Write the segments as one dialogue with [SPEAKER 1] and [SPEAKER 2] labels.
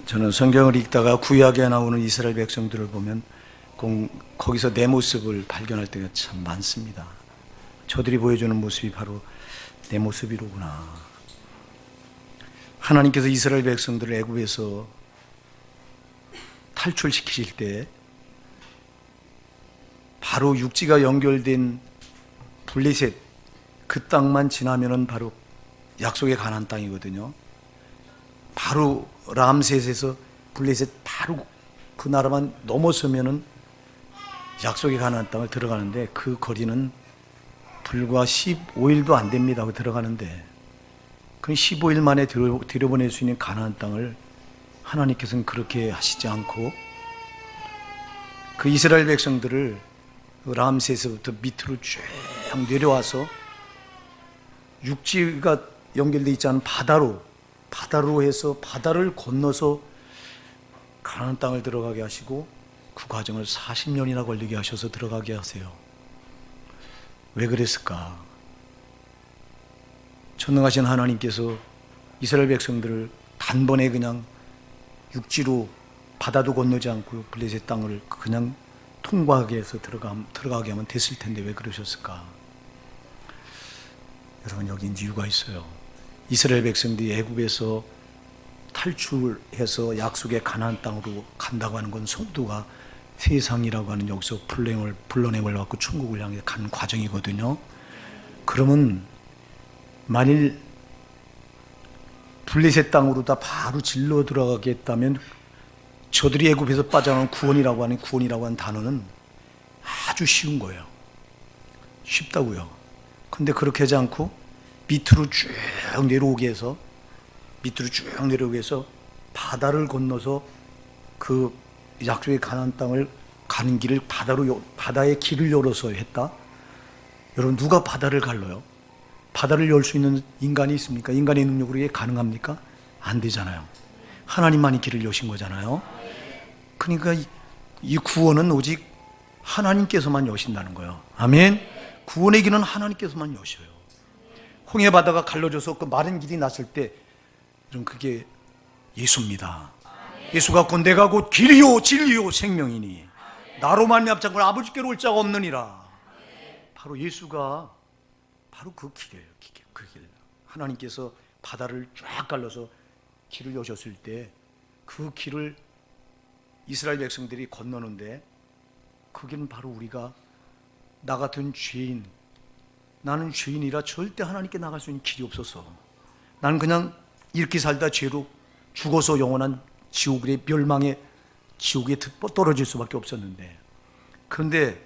[SPEAKER 1] 저는 성경을 읽다가 구약에 나오는 이스라엘 백성들을 보면 거기서 내 모습을 발견할 때가 참 많습니다. 저들이 보여주는 모습이 바로 내 모습이로구나. 하나님께서 이스라엘 백성들을 애굽에서 탈출시키실 때 바로 육지가 연결된 블레셋 그 땅만 지나면은 바로 약속의 가나안 땅이거든요. 바로 람셋에서 블레셋 바로 그 나라만 넘어서면은 약속의 가나안 땅을 들어가는데 그 거리는 불과 15일도 안 됩니다. 들어가는데 그 15일 만에 들여보낼 수 있는 가나안 땅을 하나님께서는 그렇게 하시지 않고 그 이스라엘 백성들을 람셋에서부터 밑으로 쭉 내려와서 육지가 연결되어 있지 않은 바다로 해서 바다를 건너서 가나안 땅을 들어가게 하시고 그 과정을 40년이나 걸리게 하셔서 들어가게 하세요. 왜 그랬을까? 전능하신 하나님께서 이스라엘 백성들을 단번에 그냥 육지로 바다도 건너지 않고 블레셋 땅을 그냥 통과하게 해서 들어가게 하면 됐을 텐데 왜 그러셨을까? 여러분, 여기 이유가 있어요. 이스라엘 백성들이 애굽에서 탈출해서 약속의 가나안 땅으로 간다고 하는 건 성도가 세상이라고 하는 여기서 불러냄을 받고 천국을 향해 가는 과정이거든요. 그러면 만일 블레셋 땅으로 다 바로 질러 들어가게 했다면 저들이 애굽에서 빠져나온 구원이라고 하는 단어는 아주 쉬운 거예요. 쉽다고요. 근데 그렇게 하지 않고 밑으로 쭉 내려오게 해서 바다를 건너서 그 약속의 가나안 땅을 가는 길을 바다의 길을 열어서 했다. 여러분, 누가 바다를 갈라요? 바다를 열 수 있는 인간이 있습니까? 인간의 능력으로 이게 가능합니까? 안 되잖아요. 하나님만이 길을 여신 거잖아요. 그러니까 이 구원은 오직 하나님께서만 여신다는 거예요. 아멘. 구원의 길은 하나님께서만 여셔요. 홍해 바다가 갈라져서 그 마른 길이 났을 때 여러분, 그게 예수입니다. 예수가 곧 내가 곧 길이요 진리요 생명이니 나로 말미암지 않고 아버지께로 올 자가 없느니라. 바로 예수가 바로 그 길이에요. 그 길. 하나님께서 바다를 쫙 갈라서 길을 여셨을 때 그 길을 이스라엘 백성들이 건너는데 그 길은 바로 우리가 나 같은 죄인, 나는 죄인이라 절대 하나님께 나갈 수 있는 길이 없어서 나는 그냥 이렇게 살다 죄로 죽어서 영원한 지옥의 멸망의 지옥에 떨어질 수밖에 없었는데, 그런데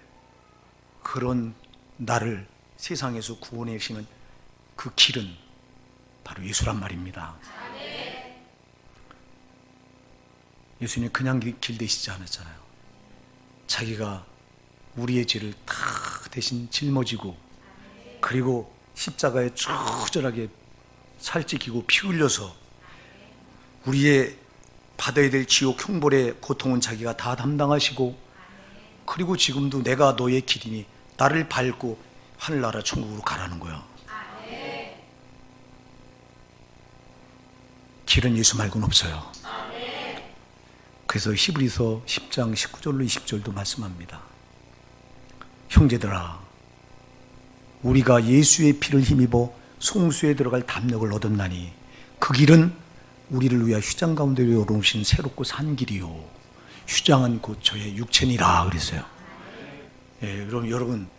[SPEAKER 1] 그런 나를 세상에서 구원해 주시는 그 길은 바로 예수란 말입니다. 예수님 그냥 길 되시지 않았잖아요. 자기가 우리의 죄를 다 대신 짊어지고 그리고 십자가에 처절하게 살찌기고 피 흘려서 우리의 받아야 될 지옥 형벌의 고통은 자기가 다 담당하시고, 그리고 지금도 내가 너의 길이니 나를 밟고 하늘나라 천국으로 가라는 거야. 길은 예수 말고는 없어요. 그래서 히브리서 10장 19절로 20절도 말씀합니다. 형제들아, 우리가 예수의 피를 힘입어 송수에 들어갈 담력을 얻었나니 그 길은 우리를 위하여 휴장 가운데 열어놓으신 새롭고 산 길이요 휴장은 곧 저의 육체니라 그랬어요. 그럼 여러분,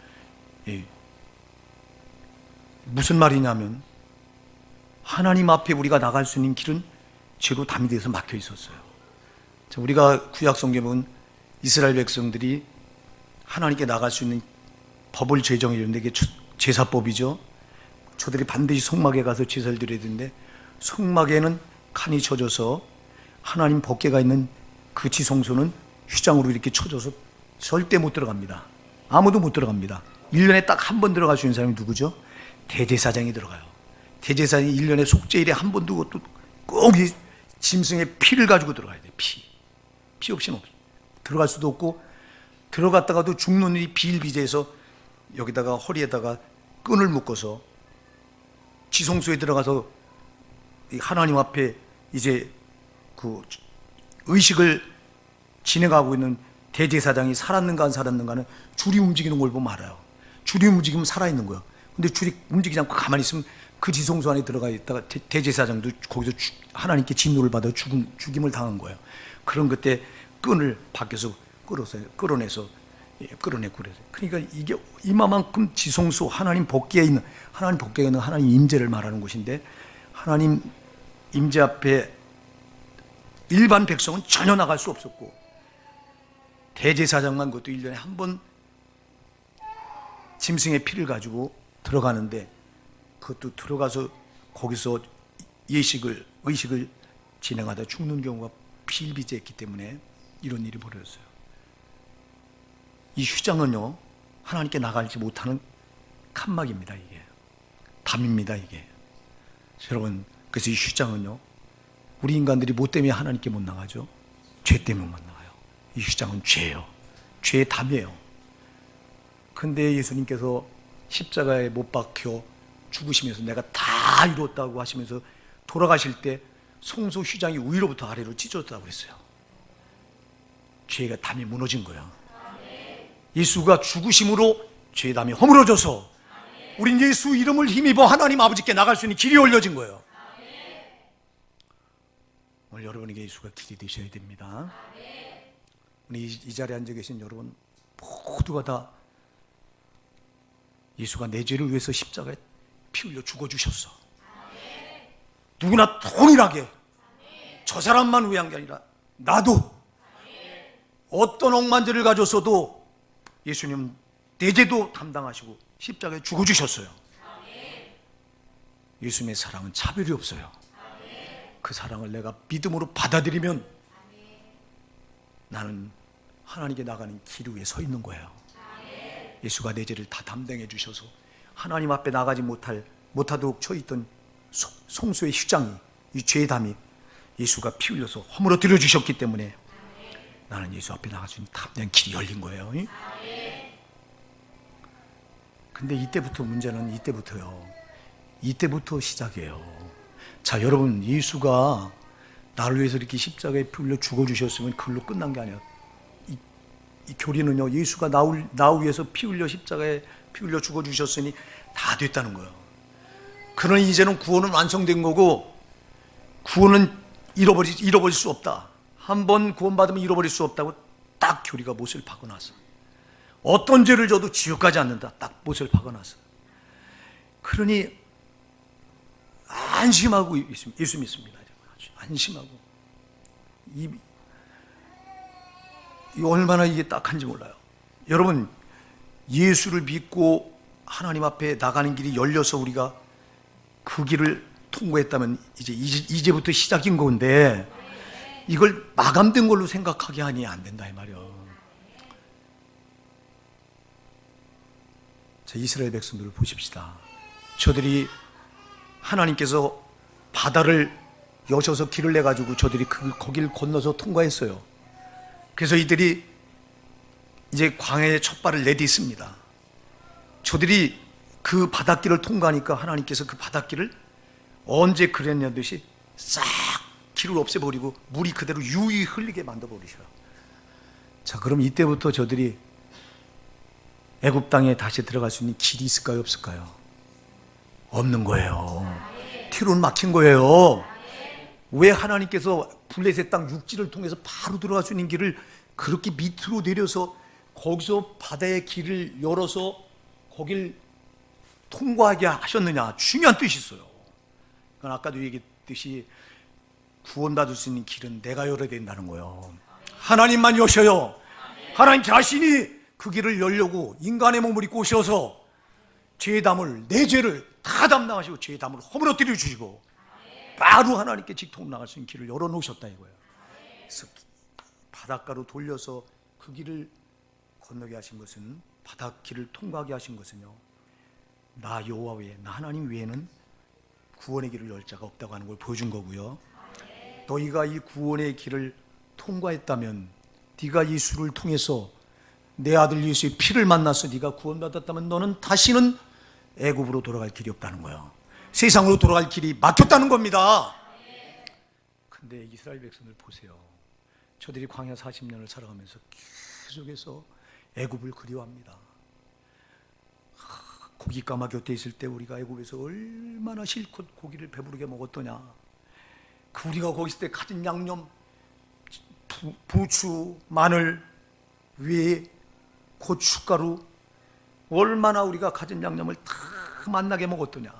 [SPEAKER 1] 무슨 말이냐면 하나님 앞에 우리가 나갈 수 있는 길은 죄로 담이 돼서 막혀 있었어요. 우리가 구약 성경에 보면 이스라엘 백성들이 하나님께 나갈 수 있는 법을 제정해 줬는데 이게 제사법이죠. 저들이 반드시 성막에 가서 제사를 드려야 되는데 성막에는 칸이 쳐져서 하나님 법궤가 있는 그 지성소는 휴장으로 이렇게 쳐져서 절대 못 들어갑니다. 아무도 못 들어갑니다. 1년에 딱 한 번 들어갈 수 있는 사람이 누구죠? 대제사장이 들어가요. 대제사장이 1년에 속죄일에 한 번 두고 또 꼭 이 짐승의 피를 가지고 들어가야 돼요. 피 없이는 들어갈 수도 없고, 들어갔다가도 죽는 일이 비일비재해서 여기다가 허리에다가 끈을 묶어서 지성소에 들어가서 하나님 앞에 이제 그 의식을 진행하고 있는 대제사장이 살았는가 안 살았는가는 줄이 움직이는 걸 보면 알아요. 줄이 움직이면 살아있는 거예요. 근데 줄이 움직이지 않고 가만히 있으면 그 지성소 안에 들어가 있다가 대제사장도 거기서 하나님께 진노를 받아 죽임을 당한 거예요. 그런 그때 끈을 밖에서 끌어내서 끌어내고 그래서. 그러니까 이게 이마만큼 지성소 하나님 복계에 있는 하나님 임재를 말하는 곳인데, 하나님 임재 앞에 일반 백성은 전혀 나갈 수 없었고, 대제사장만 그것도 1년에 한 번 짐승의 피를 가지고 들어가는데, 그것도 들어가서 거기서 의식을 진행하다 죽는 경우가 비일비재했기 때문에 이런 일이 벌어졌어요. 이 휴장은요, 하나님께 나가지 못하는 칸막입니다. 이게 담입니다. 이게 여러분, 그래서 이 휴장은요, 우리 인간들이 뭐 때문에 하나님께 못 나가죠? 죄 때문에 못 나가요. 이 휴장은 죄예요. 죄의 담이에요. 근데 예수님께서 십자가에 못 박혀 죽으시면서 내가 다 이뤘다고 하시면서 돌아가실 때 성소 휴장이 위로부터 아래로 찢어졌다고 했어요. 죄가 담이 무너진 거예요. 예수가 죽으심으로 죄의 담이 허물어져서 우린 예수 이름을 힘입어 하나님 아버지께 나갈 수 있는 길이 열려진 거예요. 오늘 여러분에게 예수가 길이 되셔야 됩니다. 오늘 이 자리에 앉아 계신 여러분 모두가 다 예수가 내 죄를 위해서 십자가에 피 흘려 죽어주셨어. 누구나 동일하게 저 사람만 위한 게 아니라 나도 어떤 억만죄를 가졌어도 예수님 내 죄도 담당하시고 십자가에 죽어주셨어요. 예수님의 사랑은 차별이 없어요. 그 사랑을 내가 믿음으로 받아들이면 나는 하나님께 나가는 길 위에 서 있는 거예요. 예수가 내 죄를 다 담당해 주셔서 하나님 앞에 나가지 못하도록 처있던 송수의 휴장이, 이 죄의 담이 예수가 피 흘려서 허물어뜨려 주셨기 때문에 나는 예수 앞에 나갈 수 있는 담대한 길이 열린 거예요. 근데 이때부터 문제는 이때부터 시작이에요. 자, 여러분, 예수가 나를 위해서 이렇게 십자가에 피 흘려 죽어주셨으면 그걸로 끝난 게 아니야. 이 교리는요, 예수가 나 위해서 피 흘려 십자가에 피 흘려 죽어주셨으니 다 됐다는 거예요. 그러니 이제는 구원은 완성된 거고, 구원은 잃어버릴 수 없다. 한번 구원받으면 잃어버릴 수 없다고 딱 교리가 못을 박아놨어. 어떤 죄를 져도 지옥 가지 않는다. 딱 못을 박아놨어. 그러니 안심하고 예수 믿습니다. 안심하고. 이 얼마나 이게 딱한지 몰라요. 여러분, 예수를 믿고 하나님 앞에 나가는 길이 열려서 우리가 그 길을 통과했다면 이제부터 시작인 건데, 이걸 마감된 걸로 생각하게 하니 안 된다 이 말이요. 자, 이스라엘 백성들을 보십시다. 저들이 하나님께서 바다를 여셔서 길을 내 가지고 저들이 거기를 건너서 통과했어요. 그래서 이들이 이제 광야에 첫 발을 내딛습니다. 저들이 그 바닷길을 통과하니까 하나님께서 그 바닷길을 언제 그랬냐듯이 싹 길을 없애버리고 물이 그대로 유유히 흘리게 만들어버리셔요. 자, 그럼 이때부터 저들이 애굽 땅에 다시 들어갈 수 있는 길이 있을까요, 없을까요? 없는 거예요. 뒤로는 막힌 거예요. 왜 하나님께서 블레셋 땅 육지를 통해서 바로 들어갈 수 있는 길을 그렇게 밑으로 내려서 거기서 바다의 길을 열어서 거길 통과하게 하셨느냐? 중요한 뜻이 있어요. 그건 아까도 얘기했듯이 구원받을 수 있는 길은 내가 열어야 된다는 거예요. 하나님만 여셔요. 하나님 자신이 그 길을 열려고 인간의 몸을 입고 오셔서 죄의 담을, 내 죄를 다 담당하시고 죄의 담을 허물어뜨려 주시고 바로 하나님께 직통 나갈 수 있는 길을 열어놓으셨다 이거예요. 그래서 바닷가로 돌려서 그 길을 건너게 하신 것은, 바닷길을 통과하게 하신 것은요, 나 여호와 외에, 나 하나님 외에는 구원의 길을 열 자가 없다고 하는 걸 보여준 거고요. 너희가 이 구원의 길을 통과했다면, 네가 예수를 통해서 내 아들 예수의 피를 만나서 네가 구원받았다면 너는 다시는 애굽으로 돌아갈 길이 없다는 거예요. 세상으로 돌아갈 길이 막혔다는 겁니다. 근데 이스라엘 백성들 보세요. 저들이 광야 40년을 살아가면서 계속해서 애굽을 그리워합니다. 고깃가마 곁에 있을 때 우리가 애굽에서 얼마나 실컷 고기를 배부르게 먹었더냐. 그 우리가 거기 있을 때 가진 양념, 부추, 마늘, 위, 고춧가루, 얼마나 우리가 가진 양념을 다 맛나게 먹었더냐.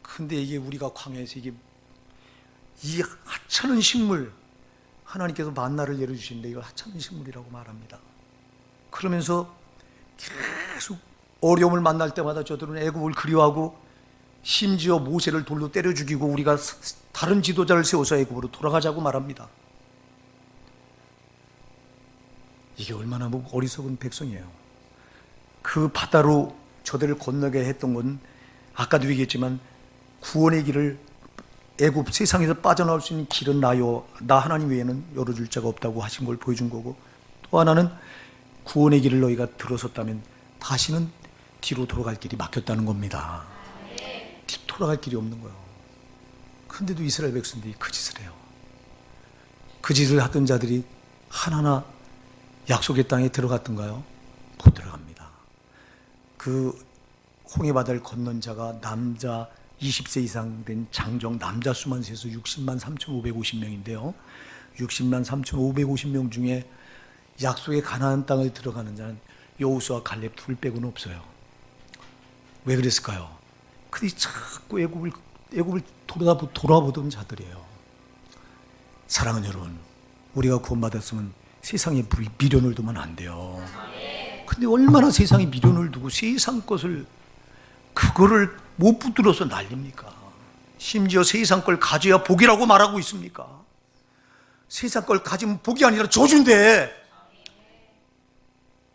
[SPEAKER 1] 근데 이게 우리가 광야에서 이 하찮은 식물, 하나님께서 만나를 내려주시는데 이거 하찮은 식물이라고 말합니다. 그러면서 계속 어려움을 만날 때마다 저들은 애굽을 그리워하고 심지어 모세를 돌로 때려 죽이고 우리가 다른 지도자를 세워서 애굽으로 돌아가자고 말합니다. 이게 얼마나 어리석은 백성이에요. 그 바다로 저들을 건너게 했던 건 아까도 얘기했지만 구원의 길을, 애굽 세상에서 빠져나올 수 있는 길은 나요, 나 하나님 외에는 열어줄 자가 없다고 하신 걸 보여준 거고, 또 하나는 구원의 길을 너희가 들어섰다면 다시는 뒤로 돌아갈 길이 막혔다는 겁니다. 뒤로 돌아갈 길이 없는 거예요. 그런데도 이스라엘 백성들이 그 짓을 해요. 그 짓을 하던 자들이 하나하나 약속의 땅에 들어갔던가요? 못 들어갑니다. 그 홍해 바다를 건넌 자가 남자 20세 이상 된 장정 남자 수만 세서 60만 3,550명인데요. 60만 3,550명 중에 약속의 가나안 땅을 들어가는 자는 여호수아 갈렙 둘 빼고는 없어요. 왜 그랬을까요? 그들이 자꾸 애굽을 돌아보던 자들이에요. 사랑하는 여러분, 우리가 구원받았으면 세상에 미련을 두면 안 돼요. 근데 얼마나 세상에 미련을 두고 세상 것을 그거를 못 붙들어서 난립니까? 심지어 세상 걸 가져야 복이라고 말하고 있습니까? 세상 걸 가지면 복이 아니라 저주인데.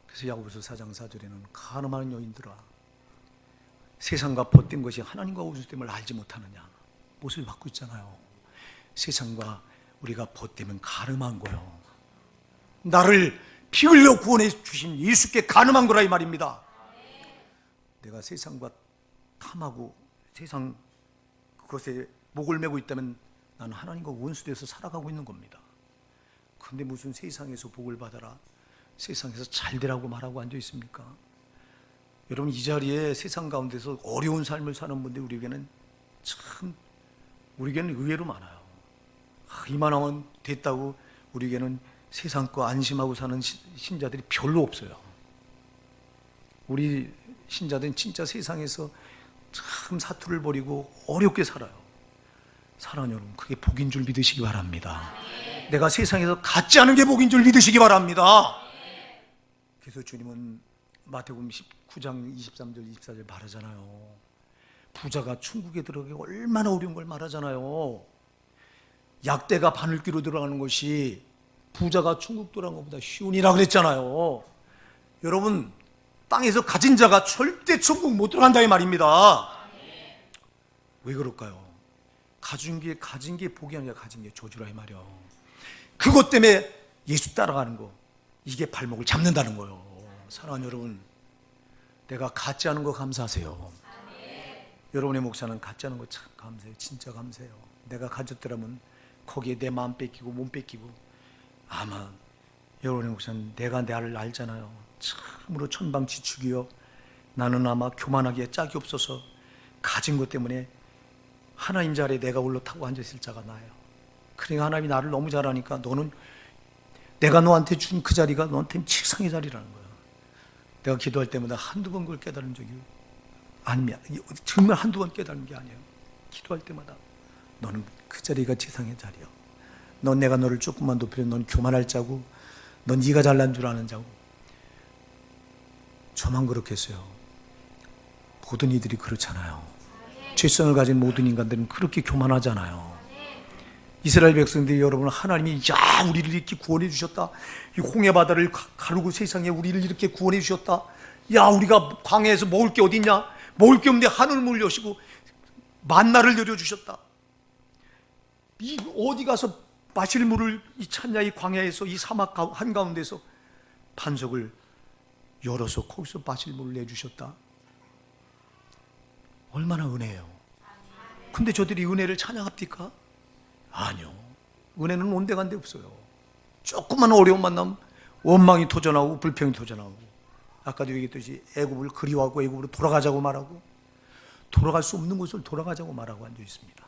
[SPEAKER 1] 그래서 야고보서 4장 4절에는 가늠하는 여인들아, 세상과 벗된 것이 하나님과 우주됨을 알지 못하느냐. 못을 받고 있잖아요. 세상과 우리가 벗되면 가늠한 거예요. 나를 피 흘려 구원해 주신 예수께 가늠한 거라 이 말입니다. 내가 세상과 탐하고 세상 그것에 목을 메고 있다면 나는 하나님과 원수돼서 살아가고 있는 겁니다. 그런데 무슨 세상에서 복을 받아라, 세상에서 잘 되라고 말하고 앉아 있습니까? 여러분, 이 자리에 세상 가운데서 어려운 삶을 사는 분들 우리에게는 의외로 많아요. 이만하면 됐다고 우리에게는 세상 거 안심하고 사는 신자들이 별로 없어요. 우리 신자들은 진짜 세상에서 참 사투를 벌이고 어렵게 살아요. 사랑하는 여러분, 그게 복인 줄 믿으시기 바랍니다. 내가 세상에서 갖지 않은 게 복인 줄 믿으시기 바랍니다. 그래서 주님은 마태복음 19장 23절 24절 말하잖아요. 부자가 천국에 들어가기 얼마나 어려운 걸 말하잖아요. 약대가 바늘귀로 들어가는 것이 부자가 천국 들어가는 것보다 쉬우니라 그랬잖아요. 여러분, 땅에서 가진 자가 절대 천국 못 들어간다 이 말입니다. 왜 그럴까요? 가진 게 복이 아니라 가진 게 저주라 이 말이요. 그것 때문에 예수 따라가는 거, 이게 발목을 잡는다는 거예요. 사랑하는 여러분, 내가 갖지 않은 거 감사하세요. 여러분의 목사는 갖지 않은 거 참 감사해요. 진짜 감사해요. 내가 가졌더라면 거기에 내 마음 뺏기고 몸 뺏기고, 아마 여러분의 목사는 내가 나를 알잖아요. 참으로 천방지축이요, 나는 아마 교만하기에 짝이 없어서 가진 것 때문에 하나님 자리에 내가 올라타고 앉아있을 자가 나예요. 그러니까 하나님이 나를 너무 잘 아니까 너는, 내가 너한테 준 그 자리가 너한테는 칙상의 자리라는 거야. 내가 기도할 때마다 한두 번 그걸 깨달은 적이 아니야. 정말 한두 번 깨달은 게 아니에요. 기도할 때마다 너는 그 자리가 지상의 자리야. 넌 내가 너를 조금만 높이면 넌 교만할 자고, 넌 네가 잘난 줄 아는 자고. 저만 그렇겠어요? 모든 이들이 그렇잖아요. 죄성을 가진 모든 인간들은 그렇게 교만하잖아요. 이스라엘 백성들이, 여러분, 하나님이 우리를 이렇게 구원해 주셨다, 이 홍해 바다를 가르고 세상에 우리를 이렇게 구원해 주셨다, 우리가 광야에서 먹을 게 어디 있냐, 먹을 게 없는데 하늘을 여시고 만나를 내려주셨다, 이 어디 가서 마실 물을 찾냐, 이 광야에서, 이 사막 한가운데서 반석을 열어서 거기서 마실 물을 내주셨다. 얼마나 은혜예요. 근데 저들이 은혜를 찬양합니까? 아니요. 은혜는 온데간데 없어요. 조금만 어려움 만나면 원망이 터져나오고 불평이 터져나오고, 아까도 얘기했듯이 애굽을 그리워하고 애굽으로 돌아가자고 말하고, 돌아갈 수 없는 곳을 돌아가자고 말하고 앉아 있습니다.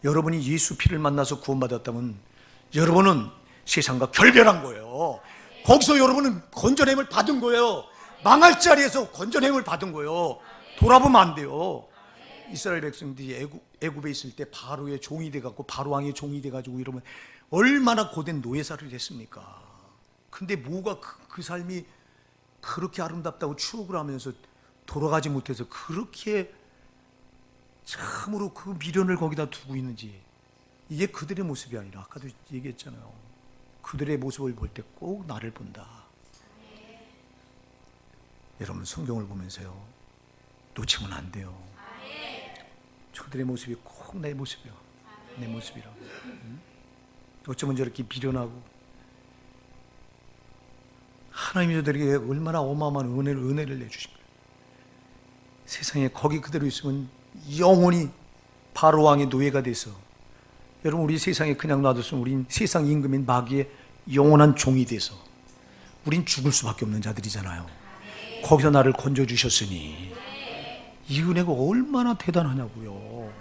[SPEAKER 1] 여러분이 예수 피를 만나서 구원받았다면 여러분은 세상과 결별한 거예요. 거기서 여러분은 건전함을 받은 거예요. 망할 자리에서 건전함을 받은 거예요. 돌아보면 안 돼요. 이스라엘 백성들이 애굽에 있을 때 바로의 종이 돼갖고, 바로 왕의 종이 돼가지고 이러면 얼마나 고된 노예살을 했습니까? 근데 뭐가 그 삶이 그렇게 아름답다고 추억을 하면서 돌아가지 못해서 그렇게 참으로 그 미련을 거기다 두고 있는지, 이게 그들의 모습이 아니라 아까도 얘기했잖아요. 그들의 모습을 볼 때 꼭 나를 본다. 여러분 성경을 보면서요, 놓치면 안 돼요. 저들의 모습이 꼭 내 모습이야. 내 모습이라. 어쩌면 저렇게 미련하고, 하나님이 저들에게 얼마나 어마어마한 은혜를 내주신 거예요. 세상에 거기 그대로 있으면 영원히 바로 왕의 노예가 돼서, 여러분 우리 세상에 그냥 놔뒀으면 우린 세상 임금인 마귀의 영원한 종이 돼서 우린 죽을 수밖에 없는 자들이잖아요. 거기서 나를 건져주셨으니 이 은혜가 얼마나 대단하냐고요.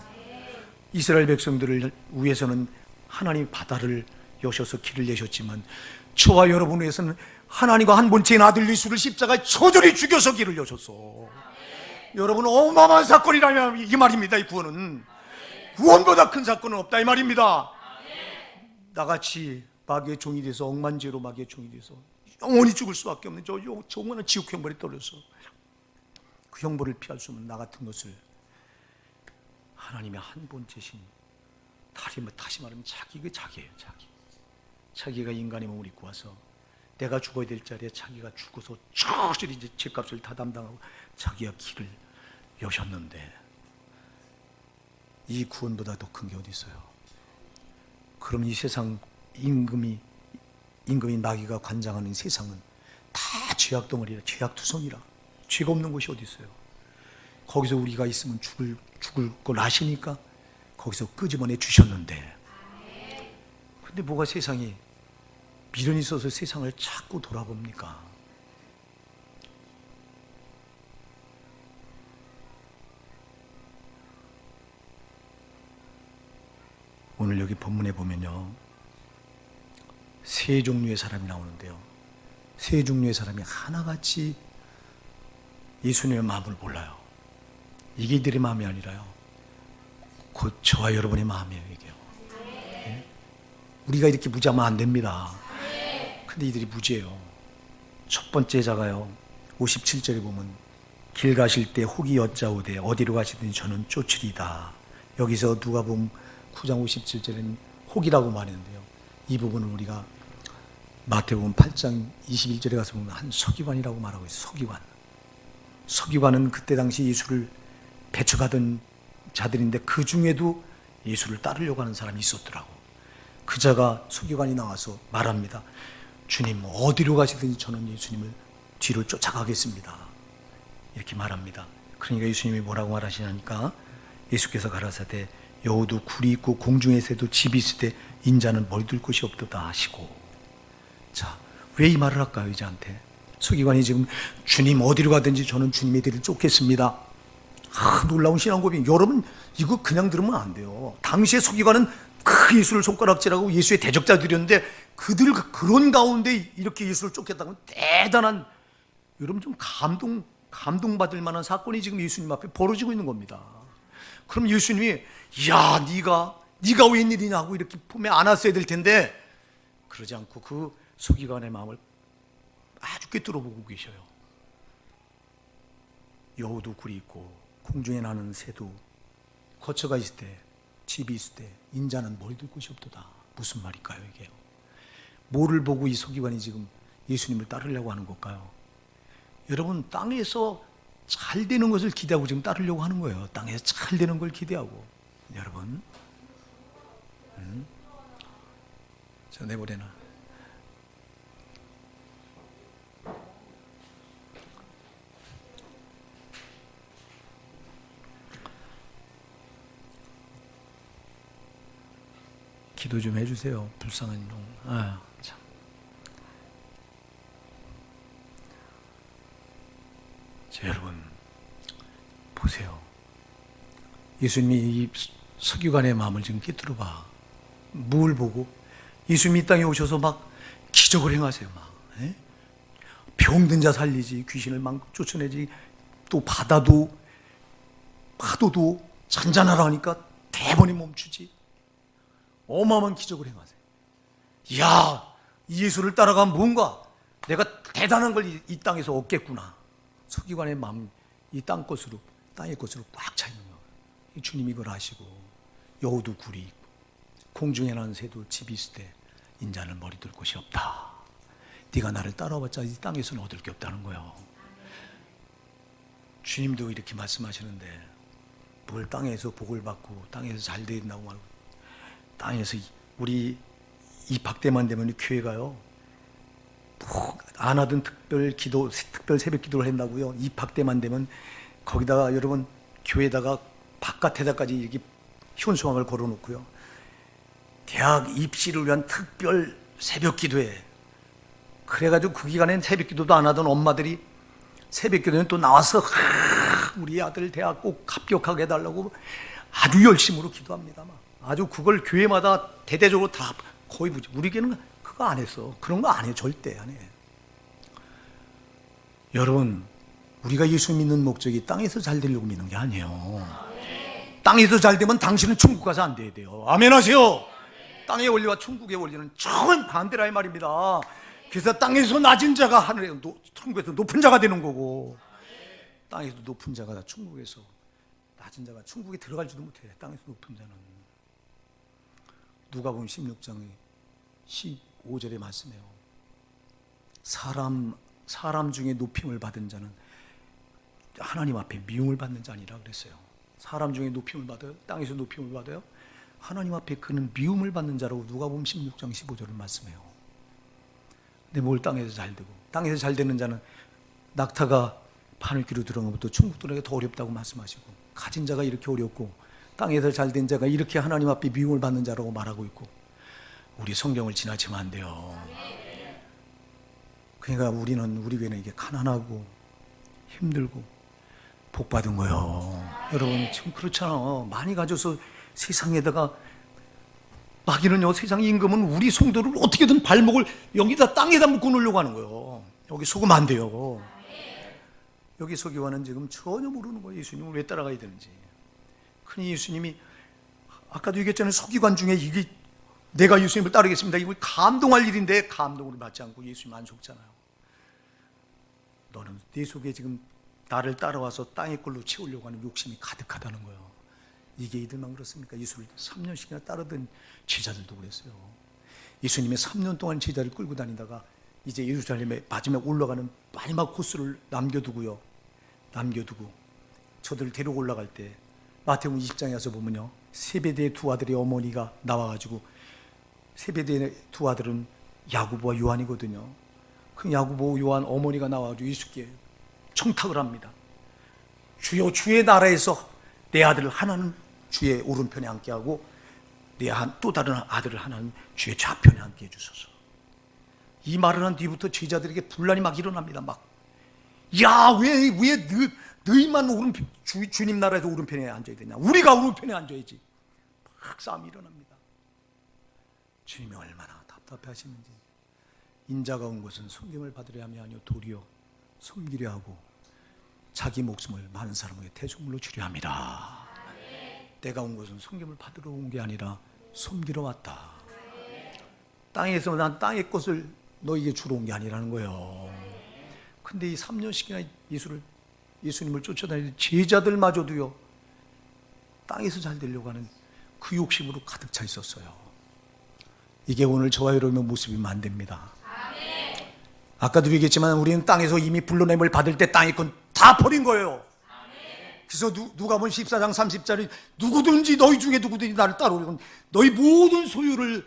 [SPEAKER 1] 이스라엘 백성들을 위해서는 하나님 바다를 여셔서 길을 내셨지만, 저와 여러분 위해서는 하나님과 한 본체인 아들 예수를 십자가에 처절히 죽여서 길을 여셨어. 여러분 어마어마한 사건이라면 이 말입니다. 이 구원은 구원보다 큰 사건은 없다 이 말입니다. 나같이 마귀의 종이 돼서, 억만죄로 마귀의 종이 돼서 영원히 죽을 수밖에 없는 저 영원한 지옥 형벌에 떨어서 그 형벌을 피할 수 없는 나 같은 것을 하나님의 한 본체신, 다시 말하면 자기예요. 자기가 인간의 몸을 입고 와서 내가 죽어야 될 자리에 자기가 죽어서 저절히 이제 죄값을 다 담당하고 자기가 길을 여셨는데, 이 구원보다 더 큰 게 어디 있어요? 그럼 이 세상 임금인 마귀가 관장하는 세상은 다 죄악 덩어리라, 죄악 투성이라, 죄가 없는 곳이 어디 있어요? 거기서 우리가 있으면 죽을 걸 아시니까 거기서 끄집어내 주셨는데, 근데 뭐가 세상이 미련이 있어서 세상을 자꾸 돌아봅니까? 오늘 여기 본문에 보면요, 세 종류의 사람이 나오는데요, 세 종류의 사람이 하나같이 예수님의 마음을 몰라요. 이게 이들의 마음이 아니라요, 곧 저와 여러분의 마음이에요. 이게요. 네? 우리가 이렇게 무지하면 안 됩니다. 근데 이들이 무지해요. 첫 번째 자가요, 57절에 보면 길 가실 때 혹이 여짜오되 어디로 가시든지 저는 쫓으리다. 여기서 누가복음 9장 57절에는 혹이라고 말했는데요, 이 부분은 우리가 마태복음 8장 21절에 가서 보면 한 서기관이라고 말하고 있어요. 서기관은 그때 당시 예수를 배척하던 자들인데 그 중에도 예수를 따르려고 하는 사람이 있었더라고. 그 자가 서기관이 나와서 말합니다. 주님 어디로 가시든지 저는 예수님을 뒤로 쫓아가겠습니다. 이렇게 말합니다. 그러니까 예수님이 뭐라고 말하시냐니까, 예수께서 가라사대 여우도 굴이 있고 공중의 새도 집이 있을 때 인자는 머리둘 곳이 없도다 하시고. 자, 왜 이 말을 할까요? 이자한테 서기관이 지금 주님 어디로 가든지 저는 주님의 뒤를 쫓겠습니다. 놀라운 신앙 고백. 여러분 이거 그냥 들으면 안 돼요. 당시의 서기관은 그 예수를 손가락질하고 예수의 대적자들이었는데, 그들 그런 가운데 이렇게 예수를 쫓겠다는 대단한, 여러분 좀 감동받을 만한 사건이 지금 예수님 앞에 벌어지고 있는 겁니다. 그럼 예수님이 야 네가 웬일이냐 하고 이렇게 품에 안았어야 될 텐데, 그러지 않고 그 서기관의 마음을 아주 꿰뚫어 보고 계셔요. 여우도 굴이 있고 공중에 나는 새도 거처가 있을 때, 집이 있을 때 인자는 머리둘 곳이 없도다. 무슨 말일까요 이게요? 뭐를 보고 이 서기관이 지금 예수님을 따르려고 하는 걸까요? 여러분 땅에서 잘 되는 것을 기대하고 지금 따르려고 하는 거예요. 땅에서 잘 되는 걸 기대하고. 여러분 자, 내버려놔. 기도 좀 해주세요. 불쌍한 종. 참. 자, 여러분 보세요. 예수님이 이 서기관의 마음을 지금 꿰뚫어봐. 뭘 보고? 예수님이 이 땅에 오셔서 막 기적을 행하세요. 막 병든 자 살리지, 귀신을 막 쫓아내지, 또 파도도 잔잔하라 하니까 대번에 멈추지. 어마어마한 기적을 행하세요. 이야, 이 예수를 따라가면 뭔가 내가 대단한 걸 이 땅에서 얻겠구나. 서기관의 마음, 이 땅의 것으로 꽉 차 있는 거예요. 주님이 그걸 아시고, 여우도 굴이 있고 공중에 나는 새도 집이 있을 때 인자는 머리 둘 곳이 없다. 네가 나를 따라와봤자 이 땅에서는 얻을 게 없다는 거예요. 주님도 이렇게 말씀하시는데 뭘 땅에서 복을 받고 땅에서 잘 된다고 말고, 땅에서 우리 입학때만 되면 교회가요 안 하던 특별 새벽 기도를 한다고요. 입학때만 되면 거기다가 여러분 교회에다가 바깥에다까지 이렇게 현수막을 걸어놓고요, 대학 입시를 위한 특별 새벽 기도회. 그래가지고 그 기간엔 새벽 기도도 안 하던 엄마들이 새벽 기도는 또 나와서 우리 아들 대학 꼭 합격하게 해달라고 아주 열심으로 기도합니다. 아주 그걸 교회마다 대대적으로 다 거의 보지. 우리 교회는 그거 안 했어. 그런 거 안 해. 절대 안 해. 여러분, 우리가 예수 믿는 목적이 땅에서 잘 되려고 믿는 게 아니에요. 땅에서 잘 되면 당신은 천국 가서 안 돼야 돼요. 아멘 하세요. 땅의 원리와 천국의 원리는 정 반대라 이 말입니다. 그래서 땅에서 낮은 자가 하늘에, 천국에서 높은 자가 되는 거고, 땅에서 높은 자가 천국에서 낮은 자가 천국에 들어갈지도 못해. 땅에서 높은 자는. 누가복음 16장의 15절의 말씀이에요. 사람 중에 높임을 받은 자는 하나님 앞에 미움을 받는 자니라 그랬어요. 사람 중에 높임을 받아요? 땅에서 높임을 받아요? 하나님 앞에 그는 미움을 받는 자라고 누가복음 16장 15절을 말씀해요. 근데 뭘 땅에서 잘 되고, 땅에서 잘 되는 자는 낙타가 바늘귀로 들어간 것부터 천국 들어가기 더 어렵다고 말씀하시고, 가진 자가 이렇게 어렵고 땅에서 잘 된 자가 이렇게 하나님 앞에 미움을 받는 자라고 말하고 있고, 우리 성경을 지나치면 안 돼요. 그러니까 우리 교회는 이게 가난하고 힘들고 복 받은 거예요. 여러분 지금 그렇잖아. 많이 가져서 세상에다가 마귀는요, 세상 임금은 우리 성도를 어떻게든 발목을 여기다 땅에다 묶어 놓으려고 하는 거예요. 여기 속으면 안 돼요. 여기 서기관은 지금 전혀 모르는 거예요. 예수님을 왜 따라가야 되는지. 그러니 예수님이 아까도 얘기했잖아요. 서기관 중에 이게 내가 예수님을 따르겠습니다, 이거 감동할 일인데 감동을 받지 않고 예수님 안 속잖아요. 너는 네 속에 지금 나를 따라와서 땅의 걸로 채우려고 하는 욕심이 가득하다는 거예요. 이게 이들만 그렇습니까? 예수를 3년씩이나 따르던 제자들도 그랬어요. 예수님이 3년 동안 제자를 끌고 다니다가 이제 예루살렘에 마지막 올라가는 마지막 코스를 남겨두고 저들을 데리고 올라갈 때 마태복음 20장에 가서 보면요, 세베대의 두 아들의 어머니가 나와가지고, 세베대의 두 아들은 야고보와 요한이거든요. 그 야고보 요한 어머니가 나와가지고 예수께 청탁을 합니다. 주여, 주의 나라에서 내 아들을 하나는 주의 오른편에 앉게 하고 내 또 다른 아들을 하나는 주의 좌편에 앉게 해주소서. 이 말을 한 뒤부터 제자들에게 분란이 막 일어납니다. 왜 너희만 주님 나라에서 오른편에 앉아야 되냐, 우리가 오른편에 앉아야지. 막 싸움이 일어납니다. 주님이 얼마나 답답해 하시는지. 인자가 온 것은 섬김을 받으려 함이 아니요 도리어 섬기려 하고 자기 목숨을 많은 사람에게 대속물로 주려 함이라. 내가 온 것은 섬김을 받으러 온 게 아니라 섬기러 왔다. 땅에서 난 땅의 것을 너에게 주러 온 게 아니라는 거예요. 근데 이 3년씩이나 예수님을 쫓아다니는 제자들마저도요, 땅에서 잘 되려고 하는 그 욕심으로 가득 차 있었어요. 이게 오늘 저와 여러분의 모습이면 안 됩니다. 아까도 얘기했지만 우리는 땅에서 이미 불러냄을 받을 때 땅의 건 다 버린 거예요. 그래서 누가복음 14장 30절이 누구든지 너희 중에 누구든지 나를 따르려면 너희 모든 소유를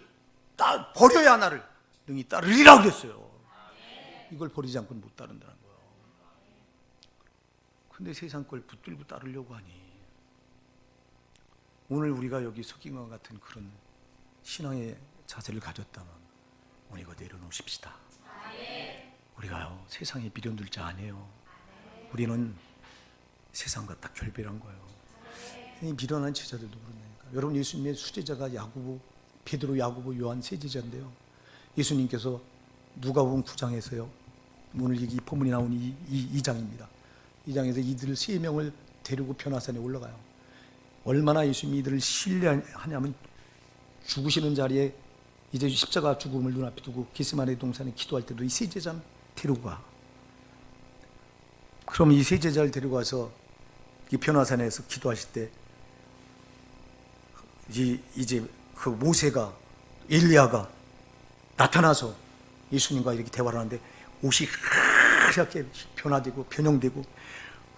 [SPEAKER 1] 버려야 나를 능히 따르리라 그랬어요. 이걸 버리지 않고는 못 따른다는 거예요. 근데 세상 걸 붙들고 따르려고 하니 오늘 우리가 여기 서기관 같은 그런 신앙의 자세를 가졌다면 오늘 이거 내려놓으십시다. 우리가 세상에 미련들 자 아니에요. 우리는 세상과 딱 결별한 거예요. 이 미련한 제자들도 그러니까. 여러분, 예수님의 수제자가 야고보, 베드로, 야고보, 요한 세 제자인데요. 예수님께서 누가복음 9장에서요, 오늘 이 본문이 나온 이 장입니다. 이 장에서 이들 세 명을 데리고 변화산에 올라가요. 얼마나 예수님이 이들을 신뢰하냐면 죽으시는 자리에 이제 십자가 죽음을 눈앞에 두고 겟세마네 동산에 기도할 때도 이 세 제자는 데리고 가. 그럼 이 세 제자를 데리고 와서 이 변화산에서 기도하실 때 이제 그 모세가, 엘리야가 나타나서 예수님과 이렇게 대화를 하는데 옷이 하얗게 변화되고 변형되고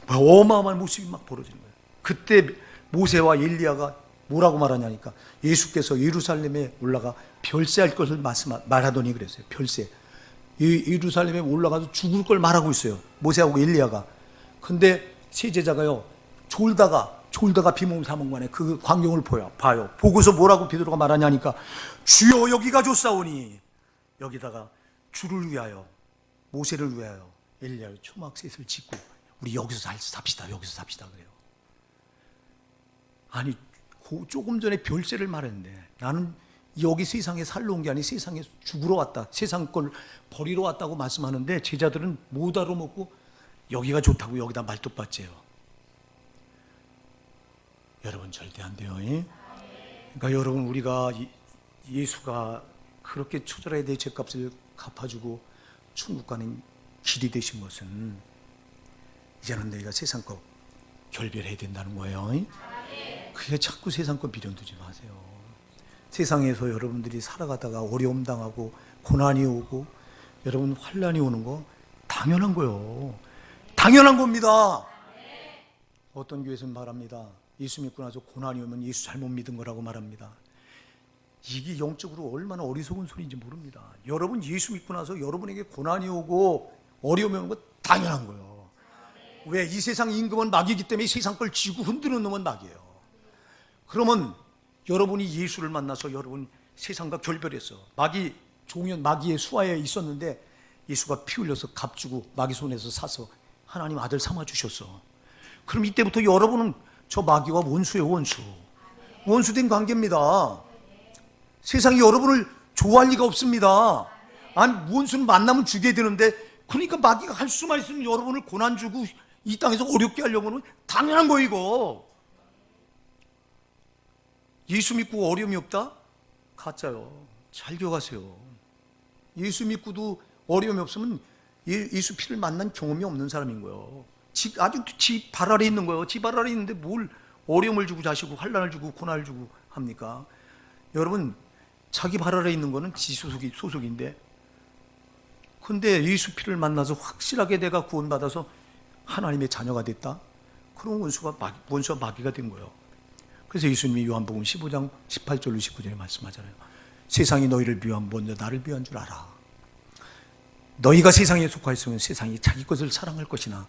[SPEAKER 1] 어마어마한 모습이 막 벌어지는 거예요. 그때 모세와 엘리야가 뭐라고 말하냐니까 예수께서 예루살렘에 올라가 별세할 것을 말하더니 그랬어요. 별세. 예루살렘에 올라가서 죽을 걸 말하고 있어요. 모세하고 엘리야가. 근데 세 제자가요, 졸다가 비몽 사몽간에 그 광경을 봐요. 보고서 뭐라고 베드로가 말하냐니까 주여 여기가 좋사오니, 여기다가 주를 위하여, 모세를 위하여 엘리야의 초막셋을 짓고 우리 여기서 삽시다 그래요. 아니, 조금 전에 별세를 말했는데 나는 여기 세상에 살러 온 게 아니 세상에 죽으러 왔다, 세상 걸 버리러 왔다고 말씀하는데 제자들은 못 알아먹고 여기가 좋다고 여기다 말뚝박지예요. 여러분, 절대 안 돼요. 그러니까 여러분, 우리가 예수가 그렇게 초절에 내 죄값을 갚아주고 천국 가는 길이 되신 것은 이제는 너희가 세상 거 결별해야 된다는 거예요. 그게 자꾸 세상 거 미련 두지 마세요. 세상에서 여러분들이 살아가다가 어려움 당하고 고난이 오고 여러분 환난이 오는 거 당연한 거예요. 당연한 겁니다. 어떤 교회에서는 말합니다. 예수 믿고 나서 고난이 오면 예수 잘못 믿은 거라고 말합니다. 이게 영적으로 얼마나 어리석은 소리인지 모릅니다. 여러분, 예수 믿고 나서 여러분에게 고난이 오고 어려움이 오는 거 당연한 거예요. 왜? 이 세상 임금은 마귀이기 때문에 세상 걸 쥐고 흔드는 놈은 마귀예요. 그러면 여러분이 예수를 만나서 여러분 세상과 결별했어. 마귀의 수하에 있었는데 예수가 피 흘려서 값주고 마귀 손에서 사서 하나님 아들 삼아 주셨어. 그럼 이때부터 여러분은 저 마귀와 원수예요. 원수된 관계입니다. 세상이 여러분을 좋아할 리가 없습니다. 아니, 원수는 만나면 죽여야 되는데, 그러니까 마귀가 할 수만 있으면 여러분을 고난 주고 이 땅에서 어렵게 하려고는 당연한 거. 이거 예수 믿고 어려움이 없다? 가짜요. 잘 기억하세요. 예수 믿고도 어려움이 없으면 예수 피를 만난 경험이 없는 사람인 거예요. 아직도 지 발 아래 있는 거예요. 지 발 아래 있는데 뭘 어려움을 주고 자시고 환난을 주고 고난을 주고 합니까? 여러분, 자기 발 아래 있는 거는 지 소속인데, 근데 예수 피를 만나서 확실하게 내가 구원받아서 하나님의 자녀가 됐다? 그런 원수와 마귀가 된 거예요. 그래서 예수님이 요한복음 15장 18절로 19절에 말씀하잖아요. 세상이 너희를 미워하면 먼저 나를 미워한 줄 알아. 너희가 세상에 속하였으면 세상이 자기 것을 사랑할 것이나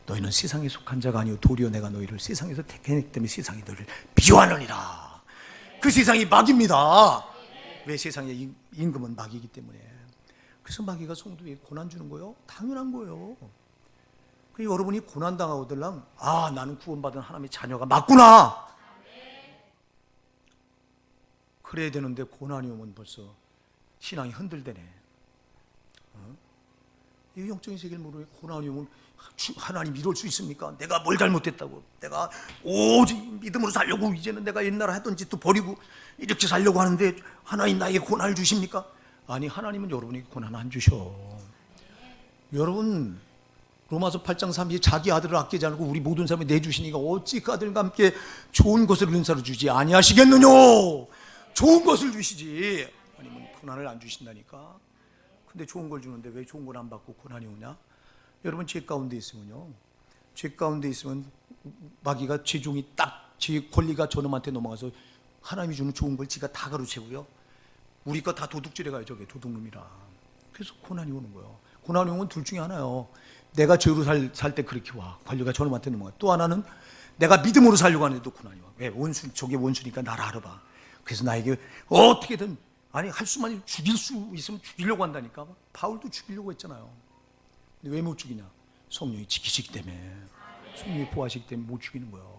[SPEAKER 1] 너희는 세상에 속한 자가 아니오 도리어 내가 너희를 세상에서 택했기 때문에 세상이 너희를 미워하느니라. 그 세상이 마귀입니다. 왜? 세상의 임금은 마귀이기 때문에. 그래서 마귀가 성도에게 고난 주는 거예요? 당연한 거예요. 여러분이 고난당하거들랑 나는 구원받은 하나님의 자녀가 맞구나, 그래야 되는데 고난이 오면 벌써 신앙이 흔들대네. 이 영적인 세계를 모르고 고난이 오면 하나님 이럴 수 있습니까? 내가 뭘 잘못했다고, 내가 오직 믿음으로 살려고 이제는 내가 옛날에 했던 짓도 버리고 이렇게 살려고 하는데 하나님 나에게 고난을 주십니까? 아니, 하나님은 여러분에게 고난 안 주셔. 여러분, 로마서 8장 3절 자기 아들을 아끼지 않고 우리 모든 사람이 내주시니까 어찌 그 아들과 함께 좋은 것을 은사로 주지 아니하시겠느냐? 좋은 것을 주시지. 하나님은 고난을 안 주신다니까. 근데 좋은 걸 주는데 왜 좋은 걸 안 받고 고난이 오냐? 여러분, 죄 가운데 있으면요, 죄 가운데 있으면 마귀가 죄종이 딱 죄 권리가 저놈한테 넘어가서 하나님이 주는 좋은 걸 지가 다 가로채고요, 우리 거 다 도둑질해 가요. 저게 도둑놈이라. 그래서 고난이 오는 거예요. 고난이 오면 둘 중에 하나요. 내가 죄로 살 때 그렇게 와, 권리가 저놈한테 넘어가. 또 하나는 내가 믿음으로 살려고 하는데도 고난이 와. 왜? 저게 원수니까 나를 알아봐. 그래서 나에게 어떻게든 아니 할 수만 죽일 수 있으면 죽이려고 한다니까. 바울도 죽이려고 했잖아요. 근데 왜 못 죽이냐? 성령이 지키시기 때문에. 성령이 보호하시기 때문에 못 죽이는 거예요.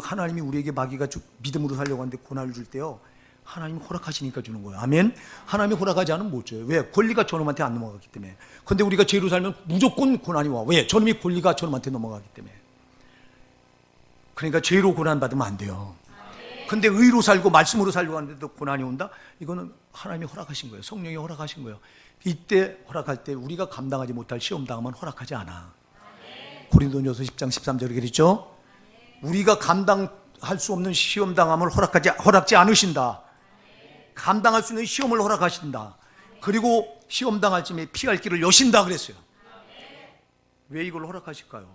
[SPEAKER 1] 하나님이 우리에게 마귀가 믿음으로 살려고 하는데 고난을 줄 때요, 하나님이 허락하시니까 주는 거예요. 아멘. 하나님이 허락하지 않으면 못 줘요. 왜? 권리가 저놈한테 안 넘어가기 때문에. 근데 우리가 죄로 살면 무조건 고난이 와. 왜? 저놈이 권리가 저놈한테 넘어가기 때문에. 그러니까 죄로 고난 받으면 안 돼요. 근데 의로 살고 말씀으로 살려고 하는데도 고난이 온다? 이거는 하나님이 허락하신 거예요. 성령이 허락하신 거예요. 이때 허락할 때 우리가 감당하지 못할 시험 당하면 허락하지 않아. 고린도전서 10장 13절에 그랬죠? 우리가 감당할 수 없는 시험 당함을 허락지 않으신다. 감당할 수 있는 시험을 허락하신다. 그리고 시험 당할 쯤에 피할 길을 여신다 그랬어요. 왜 이걸 허락하실까요?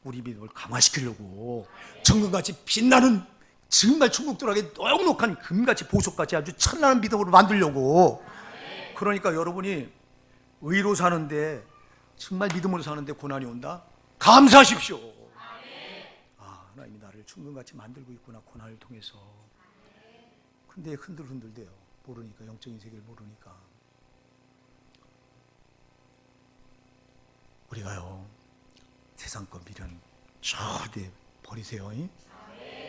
[SPEAKER 1] 우리 믿음을 강화시키려고. 정금같이 빛나는 정말 천국 들어가기 넉넉한 금같이 보석같이 아주 찬란한 믿음으로 만들려고. 그러니까 여러분이 의로 사는데, 정말 믿음으로 사는데 고난이 온다? 감사하십시오. 하나님이 나를 천금같이 만들고 있구나, 고난을 통해서. 근데 흔들흔들대요. 모르니까, 영적인 세계를 모르니까. 우리가요, 세상 거 미련 절대 버리세요.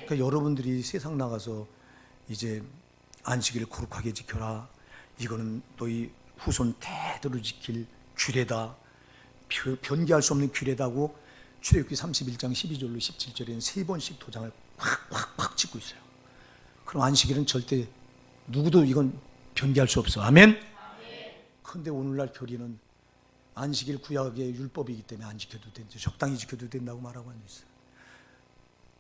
[SPEAKER 1] 그러니까 여러분들이 세상 나가서 이제 안식일을 거룩하게 지켜라. 이거는 너희 후손 대대로 지킬 규례다. 변개할 수 없는 규례다고 출애굽기 31장 12절로 17절에는 3번씩 도장을 콱콱콱 찍고 있어요. 그럼 안식일은 절대 누구도 이건 변개할 수 없어. 아멘? 그런데 오늘날 교리는 안식일 구약의 율법이기 때문에 안 지켜도 된다, 적당히 지켜도 된다고 말하고 앉아있어요.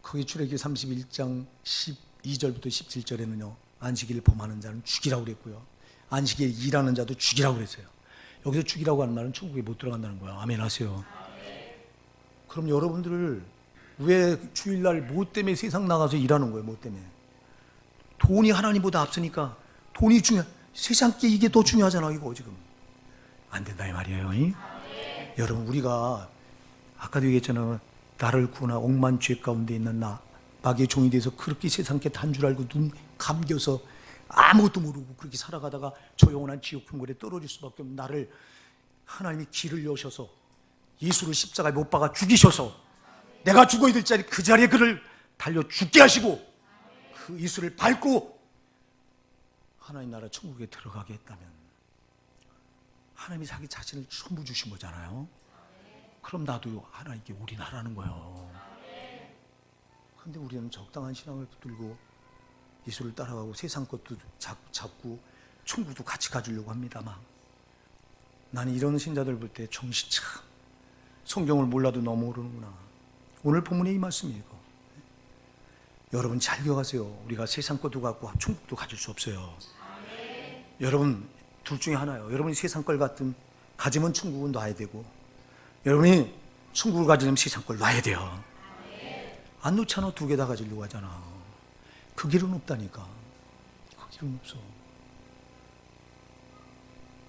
[SPEAKER 1] 거기 출애굽기 31장 12절부터 17절에는요, 안식일 범하는 자는 죽이라고 그랬고요, 안식일 일하는 자도 죽이라고 그랬어요. 여기서 죽이라고 하는 말은 천국에 못 들어간다는 거예요. 아멘 하세요. 그럼 여러분들을 왜 주일날 뭐 때문에 세상 나가서 일하는 거예요? 뭐 때문에? 돈이 하나님보다 앞서니까. 돈이 세상 게 이게 더 중요하잖아. 이거 지금 안 된다 이 말이에요. 여러분, 우리가 아까도 얘기했잖아요. 나를 구원하 억만 죄 가운데 있는 나, 마귀의 종이 돼서 그렇게 세상 게 단 줄 알고 눈 감겨서 아무것도 모르고 그렇게 살아가다가 저 영원한 지옥 풍굴에 떨어질 수밖에 없는 나를 하나님이 길을 여셔서 예수를 십자가에 못 박아 죽이셔서 내가 죽어야 될 자리 그 자리에 그를 달려 죽게 하시고 그 예수를 밟고 하나님 나라 천국에 들어가게 했다면 하나님이 자기 자신을 전부 주신 거잖아요. 그럼 나도 하나님께 올인하라는 거예요. 그런데 우리는 적당한 신앙을 붙들고 예수를 따라가고 세상 것도 잡고 천국도 같이 가주려고 합니다만, 나는 이런 신자들 볼 때 정신 참, 성경을 몰라도 너무 모르는구나. 오늘 본문의 이 말씀이에요. 여러분 잘 기억하세요. 우리가 세상 것도 갖고 천국도 가질 수 없어요. 여러분 둘 중에 하나예요. 여러분이 세상 걸 가지면 천국은 놔야 되고, 여러분이 천국을 가지려면 세상 걸 놔야 돼요. 안 놓잖아. 두 개 다 가지려고 하잖아. 그 길은 없다니까. 그 길은 없어.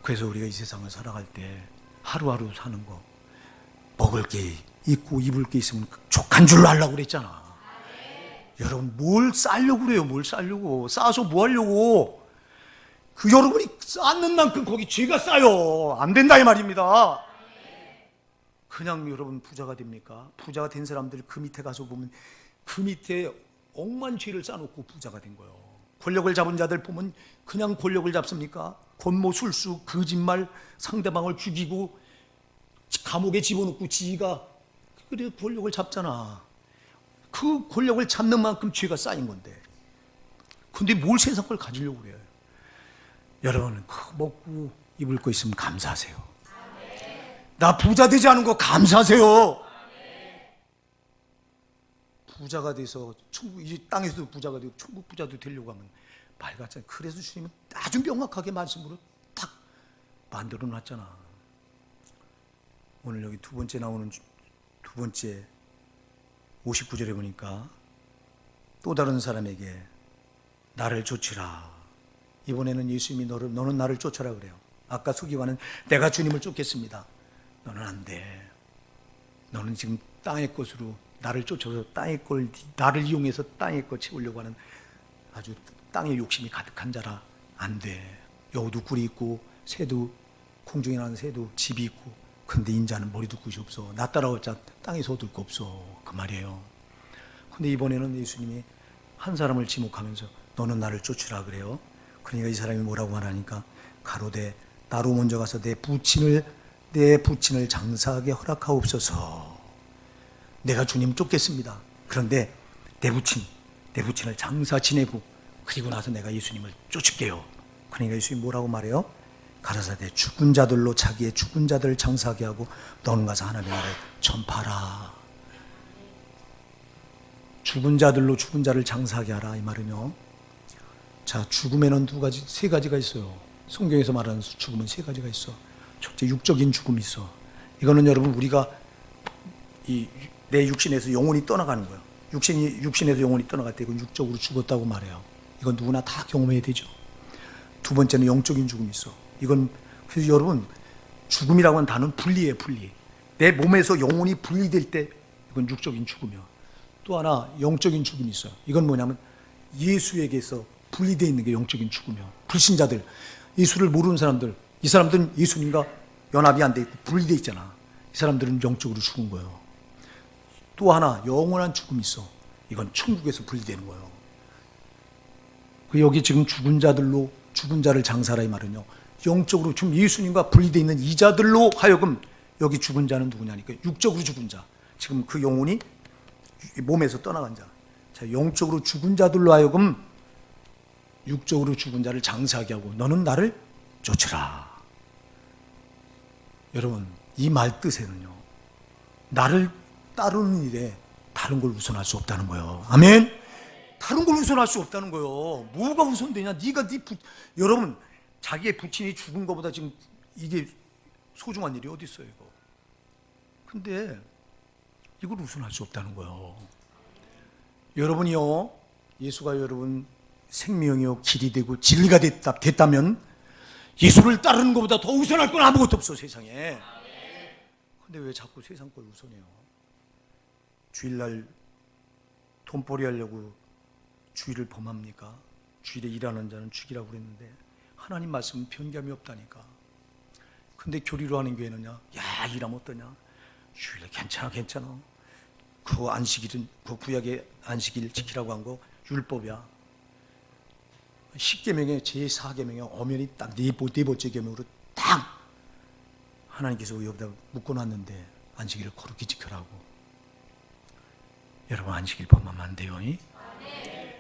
[SPEAKER 1] 그래서 우리가 이 세상을 살아갈 때 하루하루 사는 거, 먹을 게 있고 입을 게 있으면 족한 줄로 하려고 그랬잖아. 여러분 뭘 쌓으려고 그래요? 뭘 쌓으려고? 쌓아서 뭐 하려고? 그 여러분이 쌓는 만큼 거기 죄가 쌓여. 안 된다 이 말입니다. 그냥 여러분 부자가 됩니까? 부자가 된 사람들 그 밑에 가서 보면 그 밑에 억만 죄를 쌓아놓고 부자가 된 거예요. 권력을 잡은 자들 보면 그냥 권력을 잡습니까? 권모, 술수, 거짓말, 상대방을 죽이고 감옥에 집어넣고 지가 그래 권력을 잡잖아. 그 권력을 잡는 만큼 죄가 쌓인 건데, 근데 뭘 세상 걸 가지려고 그래요? 여러분 먹고 입을 거 있으면 감사하세요. 나 부자 되지 않은 거 감사하세요. 부자가 돼서 천국, 이 땅에서도 부자가 되고 천국 부자도 되려고 하면 말 같잖아요. 그래서 주님은 아주 명확하게 말씀으로 딱 만들어 놨잖아. 오늘 여기 두 번째 나오는 두 번째 59절에 보니까 또 다른 사람에게 나를 쫓으라. 이번에는 예수님이 너는 나를 쫓아라 그래요. 아까 서기관은 내가 주님을 쫓겠습니다. 너는 안 돼. 너는 지금 땅의 것으로 나를 쫓아서 땅의 걸, 나를 이용해서 땅의 것 채우려고 하는 아주 땅에 욕심이 가득한 자라 안 돼. 여우도 꿀이 있고 새도 공중에 나는 새도 집이 있고, 근데 인자는 머리도 끝이 없어. 나 따라왔자 땅에서 얻을 거 없어. 그 말이에요. 근데 이번에는 예수님이 한 사람을 지목하면서 너는 나를 쫓으라 그래요. 그러니까 이 사람이 뭐라고 말하니까 가로되 나로 먼저 가서 내 부친을 장사하게 허락하옵소서. 내가 주님 쫓겠습니다. 그런데 내 부친을 장사 지내고 그리고 나서 내가 예수님을 쫓을게요. 그러니까 예수님이 뭐라고 말해요? 가라사대 죽은 자들로 자기의 죽은 자들을 장사하게 하고 너는 가서 하나님의 나라를 전파하라. 죽은 자들로 죽은 자를 장사하게 하라 이 말은요. 자, 죽음에는 세 가지가 있어요. 성경에서 말하는 죽음은 세 가지가 있어. 첫째, 육적인 죽음이 있어. 이거는 여러분 우리가 내 육신에서 영혼이 떠나가는 거예요. 육신에서 영혼이 떠나갈 때 이건 육적으로 죽었다고 말해요. 이건 누구나 다 경험해야 되죠. 두 번째는 영적인 죽음이 있어. 이건 그래서 여러분 죽음이라고 하는 단어는 분리예요. 분리. 내 몸에서 영혼이 분리될 때 이건 육적인 죽음이요. 또 하나 영적인 죽음이 있어요. 이건 뭐냐면 예수에게서 분리되어 있는 게 영적인 죽음이요. 불신자들, 예수를 모르는 사람들, 이 사람들은 예수님과 연합이 안 돼 있고 분리되어 있잖아. 이 사람들은 영적으로 죽은 거예요. 또 하나 영원한 죽음이 있어. 이건 천국에서 분리되는 거예요. 여기 지금 죽은 자를 장사하라 이 말은요. 영적으로 지금 예수님과 분리되어 있는 이 자들로 하여금 여기 죽은 자는 누구냐니까 육적으로 죽은 자. 지금 그 영혼이 몸에서 떠나간 자. 자, 영적으로 죽은 자들로 하여금 육적으로 죽은 자를 장사하게 하고 너는 나를 쫓으라. 여러분 이 말 뜻에는요. 나를 따르는 일에 다른 걸 우선할 수 없다는 거예요. 아멘. 다른 걸 우선할 수 없다는 거예요. 뭐가 우선되냐? 여러분 자기의 부친이 죽은 것보다 지금 이게 소중한 일이 어디 있어요, 이거? 근데 이걸 우선할 수 없다는 거예요. 여러분이요, 예수가 여러분 생명이요 길이 되고 진리가 됐다면 예수를 따르는 것보다 더 우선할 건 아무것도 없어 세상에. 근데 왜 자꾸 세상 걸 우선해요? 주일날 돈벌이 하려고 주일을 범합니까? 주일에 일하는 자는 죽이라고 그랬는데 하나님 말씀은 변감이 없다니까. 근데 교리로 하는 교회는요, 야 일하면 어떠냐? 주일에 괜찮아. 그 안식일은 그 구약의 안식일 지키라고 한 거 율법이야. 10계명에 제4계명에 엄연히 딱 네 번째 계명으로 딱 하나님께서 여기다 묶어놨는데 안식일을 거룩히 지켜라고. 여러분 안식일 범하면 안 돼요.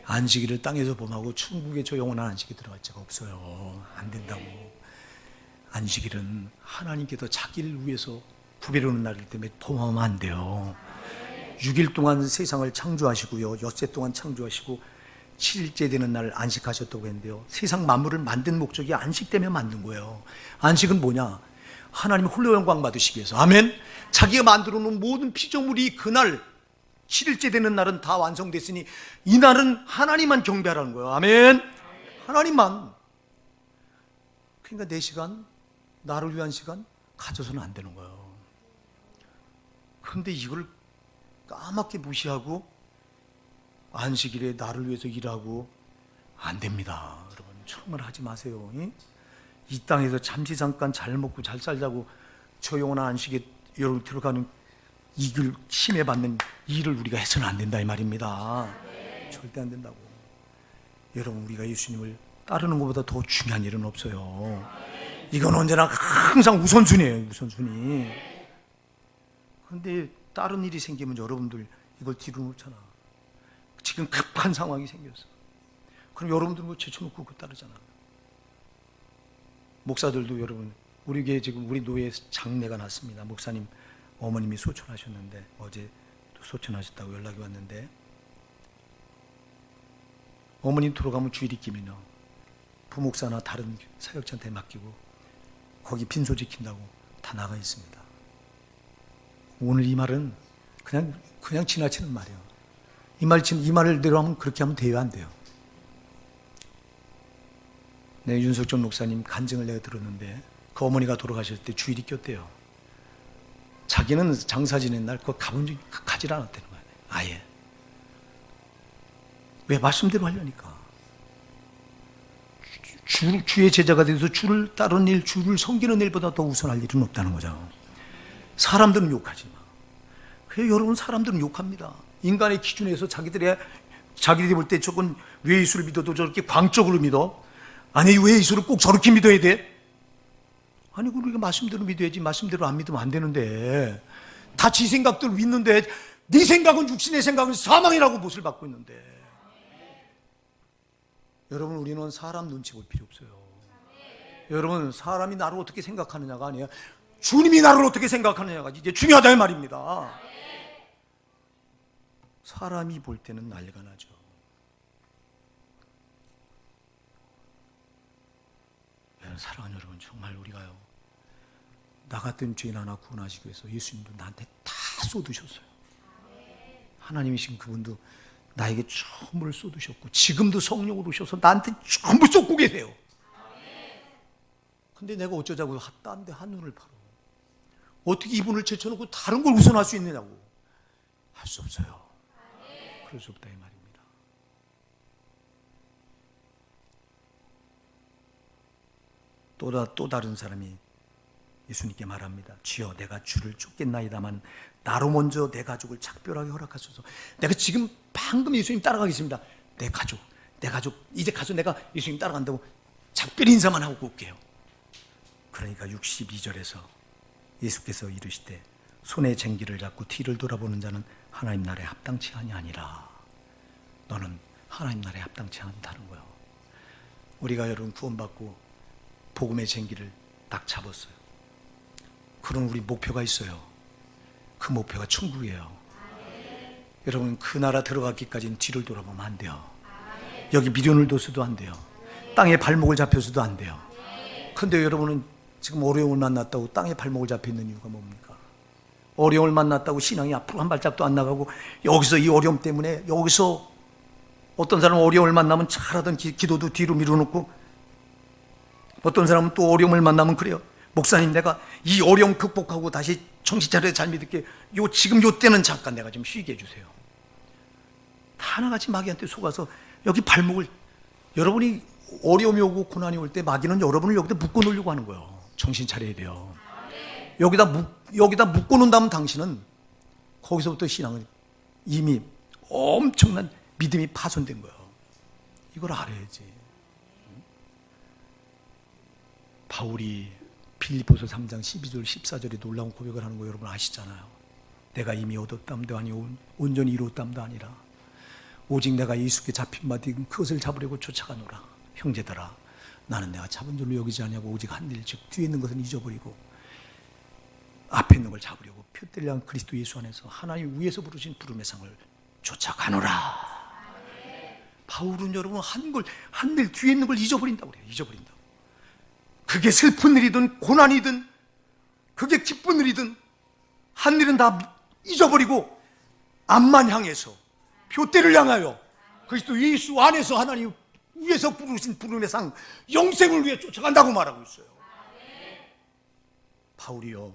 [SPEAKER 1] 안식일을 땅에서 범하고 천국에 저 영원한 안식이 들어갈 자가 없어요. 안 된다고. 안식일은 하나님께서 자기를 위해서 구별하는 날이기 때문에 범하면 안 돼요. 6일 동안 세상을 창조하시고요, 엿새 동안 창조하시고 7일째 되는 날 안식하셨다고 했는데요, 세상 만물을 만든 목적이 안식 때문에 만든 거예요. 안식은 뭐냐? 하나님 홀로 영광 받으시기 위해서. 아멘. 자기가 만들어 놓은 모든 피조물이 그날 7일째 되는 날은 다 완성됐으니 이 날은 하나님만 경배하라는 거예요. 아멘. 하나님만. 그러니까 내 시간, 나를 위한 시간 가져서는 안 되는 거예요. 그런데 이걸 까맣게 무시하고 안식일에 나를 위해서 일하고 안 됩니다. 여러분 정말 하지 마세요. 이 땅에서 잠시 잠깐 잘 먹고 잘 살자고 저 영원한 안식에 여러분 들어가는 이길 심해 받는 일을 우리가 해서는 안 된다 이 말입니다. 절대 안 된다고. 여러분 우리가 예수님을 따르는 것보다 더 중요한 일은 없어요. 이건 언제나 항상 우선순위예요. 우선순위. 그런데 다른 일이 생기면 여러분들 이걸 뒤로 놓잖아. 지금 급한 상황이 생겼어. 그럼 여러분들은 뭐 제쳐놓고 그거 따르잖아. 목사들도 여러분 우리 교회 지금 우리 노예 장례가 났습니다. 목사님 어머님이 소천하셨는데 어제 또 소천하셨다고 연락이 왔는데, 어머님 돌아가면 주일이 끼면요 부목사나 다른 사역자한테 맡기고 거기 빈소 지킨다고 다 나가 있습니다. 오늘 이 말은 그냥 지나치는 말이에요. 이 말을 대로 하면 그렇게 하면 돼요, 안 돼요? 네, 윤석정 목사님 간증을 내가 들었는데 그 어머니가 돌아가셨을 때 주일이 꼈대요. 자기는 장사 지낸 날 그거 가질 않았다는 거예요. 아예. 왜? 말씀대로 하려니까. 주의 제자가 되어서 주를 따르는 일, 주를 섬기는 일보다 더 우선할 일은 없다는 거죠. 사람들은 욕하지 마. 그래서 여러분, 사람들은 욕합니다. 인간의 기준에서 자기들이 볼 때 조금 왜 예수를 믿어도 저렇게 광적으로 믿어? 아니, 왜 예수를 꼭 저렇게 믿어야 돼? 아니, 우리가 말씀대로 믿어야지. 말씀대로 안 믿으면 안 되는데, 다 지 생각대로 믿는데, 네 생각은 육신, 내 생각은 사망이라고 못을 받고 있는데. 여러분, 우리는 사람 눈치 볼 필요 없어요. 여러분, 사람이 나를 어떻게 생각하느냐가 아니에요. 주님이 나를 어떻게 생각하느냐가 이제 중요하다 이 말입니다. 사람이 볼 때는 난리가 나죠. 사랑하는 여러분, 정말 우리가요, 나 같은 죄인 하나 구원하시기 위해서 예수님도 나한테 다 쏟으셨어요. 하나님이신 그분도 나에게 전부를 쏟으셨고, 지금도 성령으로 오셔서 나한테 전부 쏟고 계세요. 근데 내가 어쩌자고 딴 데 한눈을 팔어. 어떻게 이분을 제쳐놓고 다른 걸 우선할 수 있느냐고. 할 수 없어요. 그럴 수 없다 이 말입니다. 또 다른 사람이 예수님께 말합니다. 주여, 내가 주를 쫓겠나이다만 나로 먼저 내 가족을 작별하게 허락하소서. 내가 지금 방금 예수님 따라가겠습니다. 내 가족 이제 가서 내가 예수님 따라간다고 작별 인사만 하고 올게요. 그러니까 62절에서 예수께서 이르시되 손에 쟁기를 잡고 뒤를 돌아보는 자는 하나님 나라에 합당치 아니하니라. 너는 하나님 나라에 합당치 않다는 거예요. 우리가 여러분 구원받고 복음의 쟁기를 딱 잡았어요. 그런 우리 목표가 있어요. 그 목표가 천국이에요. 여러분, 그 나라 들어가기까지는 뒤를 돌아보면 안 돼요. 여기 미련을 둬서도 안 돼요. 땅에 발목을 잡혀서도 안 돼요. 근데 여러분은 지금 어려움을 만났다고 땅에 발목을 잡혀 있는 이유가 뭡니까? 어려움을 만났다고 신앙이 앞으로 한 발짝도 안 나가고, 여기서 이 어려움 때문에, 여기서 어떤 사람은 어려움을 만나면 잘하던 기도도 뒤로 밀어놓고, 어떤 사람은 또 어려움을 만나면 그래요. 목사님, 내가 이 어려움 극복하고 다시 정신 차려 잘 믿을게. 지금 요 때는 잠깐 내가 좀 쉬게 해주세요. 다 하나같이 마귀한테 속아서 여기 발목을, 여러분이 어려움이 오고 고난이 올 때 마귀는 여러분을 여기다 묶어 놓으려고 하는 거예요. 정신 차려야 돼요. 여기다 묶어 놓는다면 당신은 거기서부터 신앙은 이미 엄청난 믿음이 파손된 거예요. 이걸 알아야지. 바울이 빌립보서 3장 12절 14절에 놀라운 고백을 하는 거 여러분 아시잖아요. 내가 이미 얻었담도 아니오 온전히 이루었담도 아니라 오직 내가 예수께 잡힌 바 그것을 잡으려고 쫓아가노라. 형제들아, 나는 내가 잡은 줄로 여기지 아니하고 오직 한 일, 즉 뒤에 있는 것은 잊어버리고 앞에 있는 걸 잡으려고 표대를 향한 그리스도 예수 안에서 하나님 위에서 부르신 부름의 상을 쫓아가노라. 바울은 여러분 한 일 뒤에 있는 걸 잊어버린다고 그래요. 잊어버린다고. 그게 슬픈 일이든 고난이든 그게 기쁜 일이든 한 일은 다 잊어버리고 앞만 향해서 표대를 향하여 그리스도 예수 안에서 하나님 위에서 부르신 부름의 상 영생을 위해 쫓아간다고 말하고 있어요. 바울이요,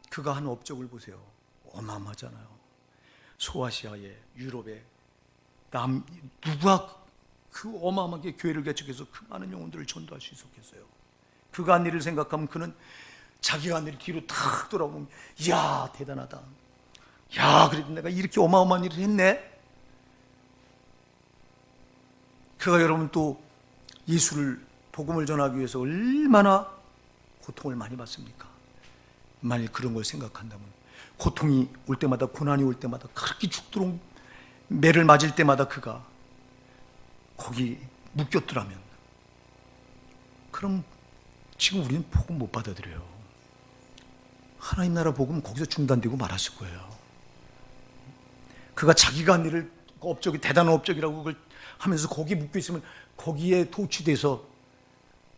[SPEAKER 1] 그가 한 업적을 보세요. 어마어마하잖아요. 소아시아에, 유럽에 누가 그 어마어마하게 교회를 개척해서 그 많은 영혼들을 전도할 수 있었겠어요. 그가 한 일을 생각하면 그는 자기가 한 일을 뒤로 탁 돌아보면, 이야 대단하다, 야 그래도 내가 이렇게 어마어마한 일을 했네. 그가 여러분 또 예수를 복음을 전하기 위해서 얼마나 고통을 많이 받습니까? 만일 그런 걸 생각한다면, 고통이 올 때마다, 고난이 올 때마다, 그렇게 죽도록 매를 맞을 때마다 그가 거기 묶였더라면, 그럼 지금 우리는 복음 못 받아들여요. 하나님 나라 복음 거기서 중단되고 말았을 거예요. 그가 자기가 한 일을 업적이 대단한 업적이라고 그걸 하면서 거기 묶여 있으면 거기에 도취돼서,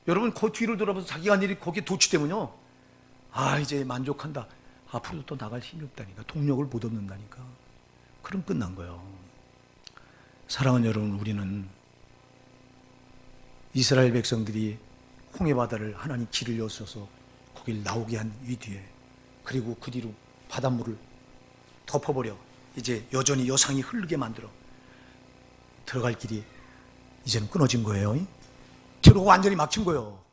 [SPEAKER 1] 여러분 그 뒤를 돌아봐서 자기가 한 일이 거기에 도취되면요, 이제 만족한다, 앞으로 또 나갈 힘이 없다니까, 동력을 못 얻는다니까. 그럼 끝난 거예요. 사랑하는 여러분, 우리는 이스라엘 백성들이 홍해 바다를 하나님 길을 여셔서 거길 나오게 한 이 뒤에, 그리고 그 뒤로 바닷물을 덮어버려 이제 여전히 여상이 흐르게 만들어 들어갈 길이 이제는 끊어진 거예요. 죄로 완전히 막힌 거예요.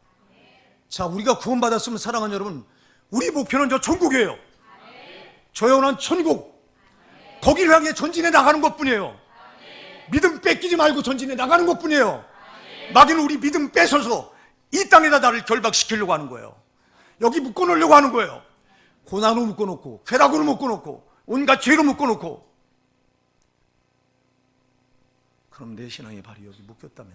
[SPEAKER 1] 자, 우리가 구원받았으면 사랑하는 여러분, 우리 목표는 저 천국이에요. 저 영원한 천국, 거기를 향해 전진해 나가는 것뿐이에요. 믿음 뺏기지 말고 전진해 나가는 것뿐이에요. 마귀는 우리 믿음 뺏어서 이 땅에다 나를 결박시키려고 하는 거예요. 여기 묶어놓으려고 하는 거예요. 고난으로 묶어놓고, 쾌락으로 묶어놓고, 온갖 죄로 묶어놓고. 그럼 내 신앙의 발이 여기 묶였다면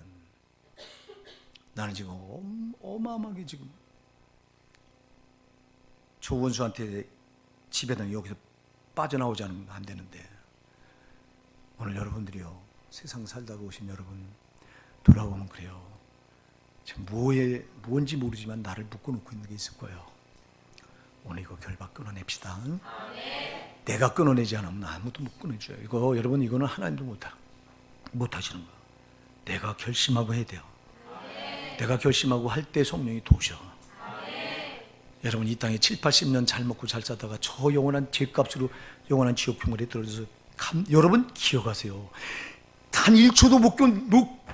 [SPEAKER 1] 나는 지금 어마어마하게 지금 조원수한테 집에다 여기서 빠져나오지 않으면 안 되는데, 오늘 여러분들이요, 세상 살다가 오신 여러분 돌아오면 그래요. 지금 뭔지 모르지만 나를 묶어놓고 있는 게 있을 거예요. 오늘 이거 결박 끊어냅시다. 내가 끊어내지 않으면 아무도 못 끊어줘요. 이거 여러분, 이거는 하나님도 못하시는 거예요. 내가 결심하고 해야 돼요. 내가 결심하고 할 때 성령이 도우셔. 여러분, 이 땅에 7, 80년 잘 먹고 잘 사다가 저 영원한 죄값으로 영원한 지옥 풍물에 떨어져서 여러분 기억하세요. 단 1초도 못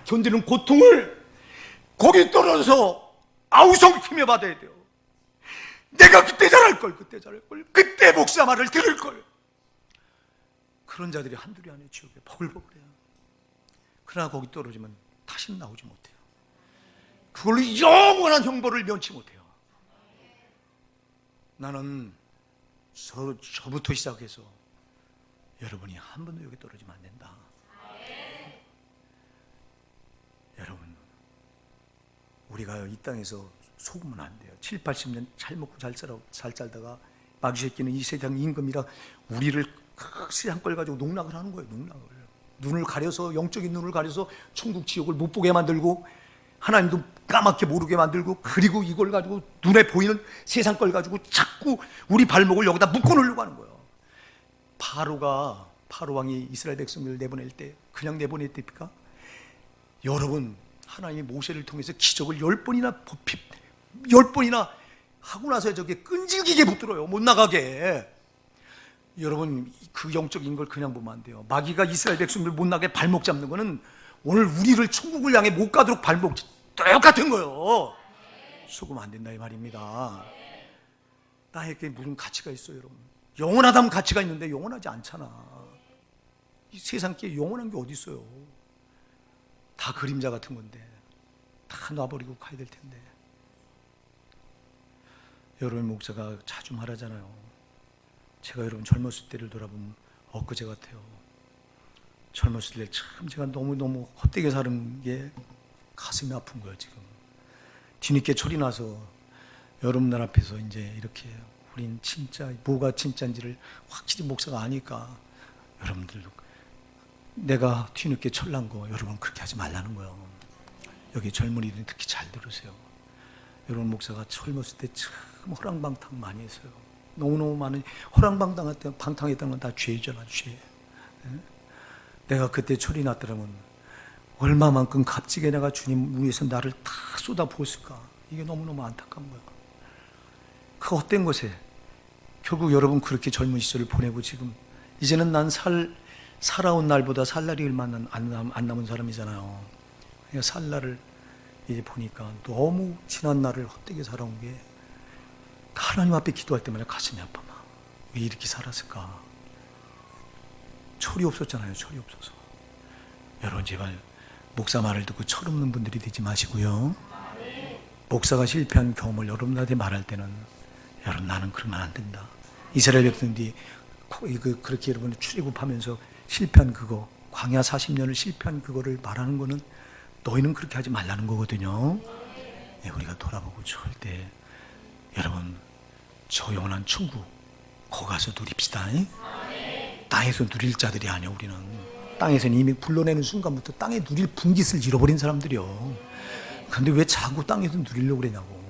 [SPEAKER 1] 견디는 고통을 거기 떨어져서 아우성팀에 받아야 돼요. 내가 그때 잘할 걸, 그때 목사 말을 들을 걸. 그런 자들이 한둘이 아니에요. 지옥에 버글버글해요. 그러나 거기 떨어지면 다시는 나오지 못해요. 그걸로 영원한 형벌을 면치 못해요. 나는 저부터 시작해서 여러분이 한 번도 여기 떨어지면 안 된다. 여러분, 우리가 이 땅에서 속으면 안 돼요. 7, 80년 잘 먹고 잘 살다가 마귀 새끼는 이 세상 임금이라 우리를 세상 걸 가지고 농락을 하는 거예요. 눈을 가려서, 영적인 눈을 가려서 천국 지옥을 못 보게 만들고, 하나님도 까맣게 모르게 만들고, 그리고 이걸 가지고 눈에 보이는 세상 걸 가지고 자꾸 우리 발목을 여기다 묶어놓으려고 하는 거예요. 파로 왕이 이스라엘 백성들을 내보낼 때 그냥 내보냈답니까? 여러분, 하나님이 모세를 통해서 기적을 10번이나 하고 나서 저게 끈질기게 붙들어요. 못 나가게. 여러분, 그 영적인 걸 그냥 보면 안 돼요. 마귀가 이스라엘 백성들 못 나게 발목 잡는 거는 오늘 우리를 천국을 향해 못 가도록 발목 똑같은 거예요. 속으면 안 된다 이 말입니다. 나에게 무슨 가치가 있어요, 여러분? 영원하다면 가치가 있는데 영원하지 않잖아. 이 세상에 영원한 게 어디 있어요? 다 그림자 같은 건데 다 놔버리고 가야 될 텐데. 여러분, 목사가 자주 말하잖아요. 제가 여러분 젊었을 때를 돌아보면 엊그제 같아요. 젊었을 때 참 제가 너무너무 헛되게 사는 게 가슴이 아픈 거예요. 지금 뒤늦게 철이 나서 여러분들 앞에서 이제 이렇게 우린 진짜 뭐가 진짜인지를 확실히 목사가 아니까, 여러분들도 내가 뒤늦게 철난 거 여러분 그렇게 하지 말라는 거예요. 여기 젊은이들이 특히 잘 들으세요. 여러분, 목사가 젊었을 때 참 허랑방탕 많이 했어요. 너무너무 많은 방탕했다는 건 다 죄잖아, 죄. 내가 그때 철이 났더라면 얼마만큼 값지게 내가 주님 위해서 나를 다 쏟아부었을까. 이게 너무너무 안타까운 거야. 그 헛된 것에 결국 여러분 그렇게 젊은 시절을 보내고 지금 이제는 난 살아온 날보다 살 날이 얼마 안 남은 사람이잖아요. 그러니까 살 날을 이제 보니까 너무 지난 날을 헛되게 살아온 게 하나님 앞에 기도할 때마다 가슴이 아파. 왜 이렇게 살았을까? 철이 없었잖아요. 철이 없어서. 여러분, 제발 목사 말을 듣고 철없는 분들이 되지 마시고요. 목사가 실패한 경험을 여러분들한테 말할 때는 여러분, 나는 그러면 안 된다. 이스라엘 백성들이 그렇게 여러분 출애굽하면서 실패한 그거, 광야 40년을 실패한 그거를 말하는 거는 너희는 그렇게 하지 말라는 거거든요. 네, 우리가 돌아보고 절대 여러분 저 영원한 천국 거기 가서 누립시다. 땅에서 누릴 자들이 아니야. 우리는 땅에서는 이미 불러내는 순간부터 땅에 누릴 분깃을 잃어버린 사람들이요. 그런데 왜 자꾸 땅에서 누리려고 그러냐고.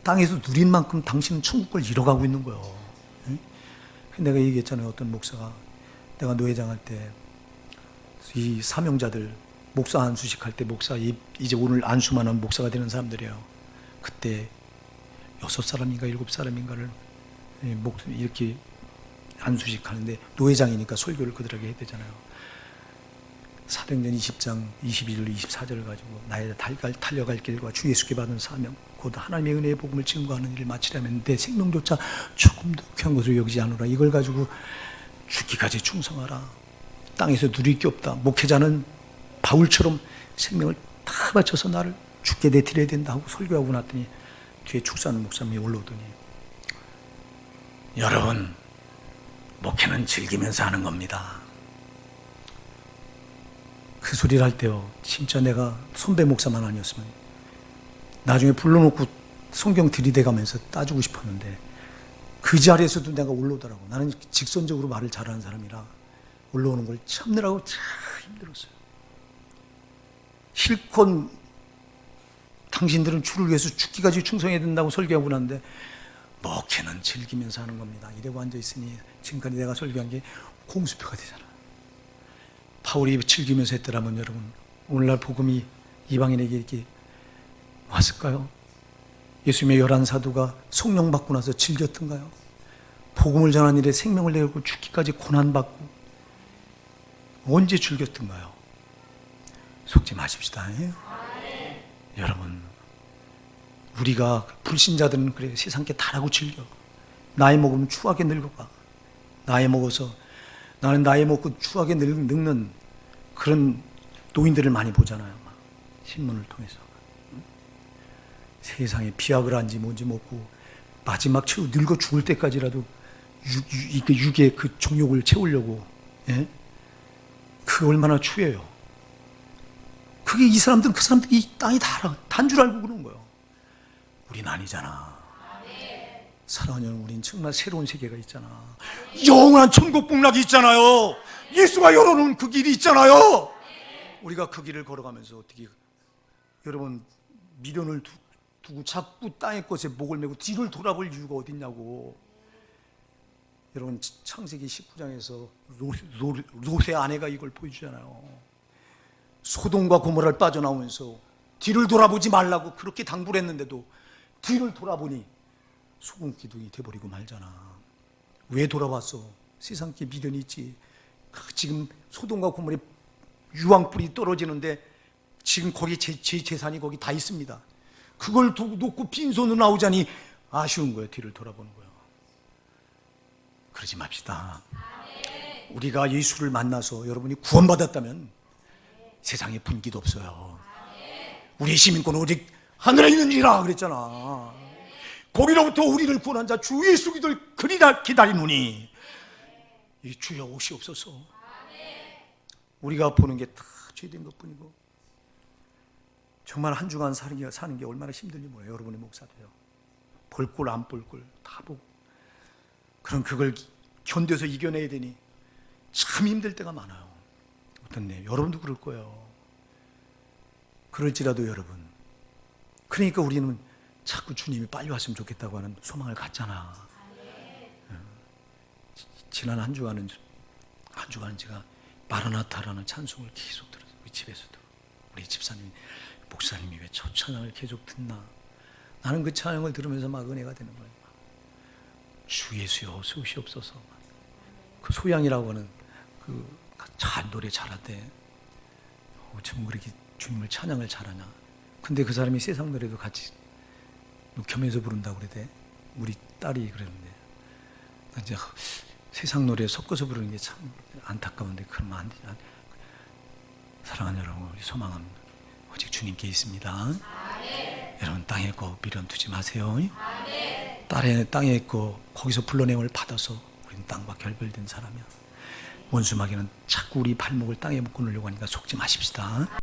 [SPEAKER 1] 땅에서 누린 만큼 당신은 천국을 잃어가고 있는 거예요. 내가 얘기했잖아요. 어떤 목사가, 내가 노회장 할 때 이 사명자들 목사 안수식 할 때, 목사 이제 오늘 안수만 하면 목사가 되는 사람들이에요. 그때 6사람인가 7사람인가를 이렇게 안수식 하는데 노회장이니까 설교를 그들에게 해야 되잖아요. 사도행전 20장 21절 24절을 가지고 나의 달려갈 길과 주 예수께 받은 사명 곧 하나님의 은혜의 복음을 증거하는 일을 마치려면 내 생명조차 조금도 귀한 것으로 여기지 않으라. 이걸 가지고 죽기까지 충성하라. 땅에서 누릴 게 없다. 목회자는 바울처럼 생명을 다 바쳐서 나를 죽게 내드려야 된다 하고 설교하고 났더니 뒤에 축사하는 목사님이 올라오더니, 여러분, 목회는 즐기면서 하는 겁니다. 그 소리를 할 때요, 진짜 내가 선배 목사만 아니었으면 나중에 불러놓고 성경 들이대가면서 따주고 싶었는데, 그 자리에서도 내가 올라오더라고. 나는 직선적으로 말을 잘하는 사람이라 올라오는 걸 참느라고 참 힘들었어요. 실컷 당신들은 주를 위해서 죽기까지 충성해야 된다고 설교하고 났는데, 목회는 즐기면서 하는 겁니다. 이러고 앉아있으니 지금까지 내가 설교한 게 공수표가 되잖아. 바울이 즐기면서 했더라면 여러분, 오늘날 복음이 이방인에게 이렇게 왔을까요? 예수님의 11사도가 성령 받고 나서 즐겼던가요? 복음을 전하는 일에 생명을 내고 죽기까지 고난받고 언제 즐겼던가요? 속지 마십시다. 여러분, 우리가 불신자들은 그래, 세상께 다라고 즐겨. 나이 먹으면 추하게 늙어가. 나이 먹어서 나는 나이 먹고 추하게 늙는 그런 노인들을 많이 보잖아요. 신문을 통해서. 세상에 비약을한지 뭔지 먹고 마지막 늙어 죽을 때까지라도 육의 그 정욕을 채우려고. 예? 그게 얼마나 추해요. 그게 이 사람들은, 그 사람들이 이 땅이 다인 줄 알고 그런 거예요. 우린 아니잖아. 사랑하는 여러분, 우린 정말 새로운 세계가 있잖아. 영원한 천국 복락이 있잖아요. 예수가 열어놓은 그 길이 있잖아요. 우리가 그 길을 걸어가면서 어떻게, 여러분, 미련을 두고 자꾸 땅의 것에 목을 메고 뒤를 돌아볼 이유가 어딨냐고. 여러분, 창세기 19장에서 롯의 아내가 이걸 보여주잖아요. 소돔과 고모라를 빠져나오면서 뒤를 돌아보지 말라고 그렇게 당부를 했는데도 뒤를 돌아보니 소금 기둥이 돼버리고 말잖아. 왜 돌아왔어? 세상께 미련이 있지. 지금 소돔과 고모라의 유황불이 떨어지는데 지금 거기 제 재산이 거기 다 있습니다. 그걸 놓고 빈손으로 나오자니 아쉬운 거예요. 뒤를 돌아보는 거예요. 그러지 맙시다. 우리가 예수를 만나서 여러분이 구원받았다면 세상에 분기도 없어요. 우리의 시민권은 오직 하늘에 있느니라 그랬잖아. 거기로부터 우리를 구원한 자 주 예수 그리스도를 그리다 기다리노니 이 주여 오시옵소서. 우리가 보는 게 다 죄된 것뿐이고, 정말 한 주간 사는 게 얼마나 힘든지 몰라요. 여러분의 목사도요. 볼 꼴 안 볼 꼴 다 보고, 그럼 그걸 견뎌서 이겨내야 되니 참 힘들 때가 많아요. 어떻네, 여러분도 그럴 거예요. 그럴지라도 여러분, 그러니까 우리는 자꾸 주님이 빨리 왔으면 좋겠다고 하는 소망을 갖잖아. 지난 한 주간은 제가 마라나타라는 찬송을 계속 들었어요. 우리 집에서도. 우리 집사님, 목사님이 왜 저 찬양을 계속 듣나. 나는 그 찬양을 들으면서 막 은혜가 되는 거예요. 주 예수여 오시옵소서. 그 소양이라고 하는 그 잘 노래 잘하대. 어쩜 그렇게 주님을 찬양을 잘하냐. 근데 그 사람이 세상 노래도 같이 겸해서 부른다고 그러대. 우리 딸이 그랬는데, 이제 세상 노래 섞어서 부르는 게 참 안타까운데 그러면 안 되지. 사랑하는 여러분, 우리 소망은 오직 주님께 있습니다. 아멘. 여러분, 땅에 거 미련 두지 마세요. 아멘. 땅에 거 거기서 불러냄을 받아서 우리는 땅과 결별된 사람이야. 원수마귀는 자꾸 우리 발목을 땅에 묶어 놓으려고 하니까 속지 마십시다.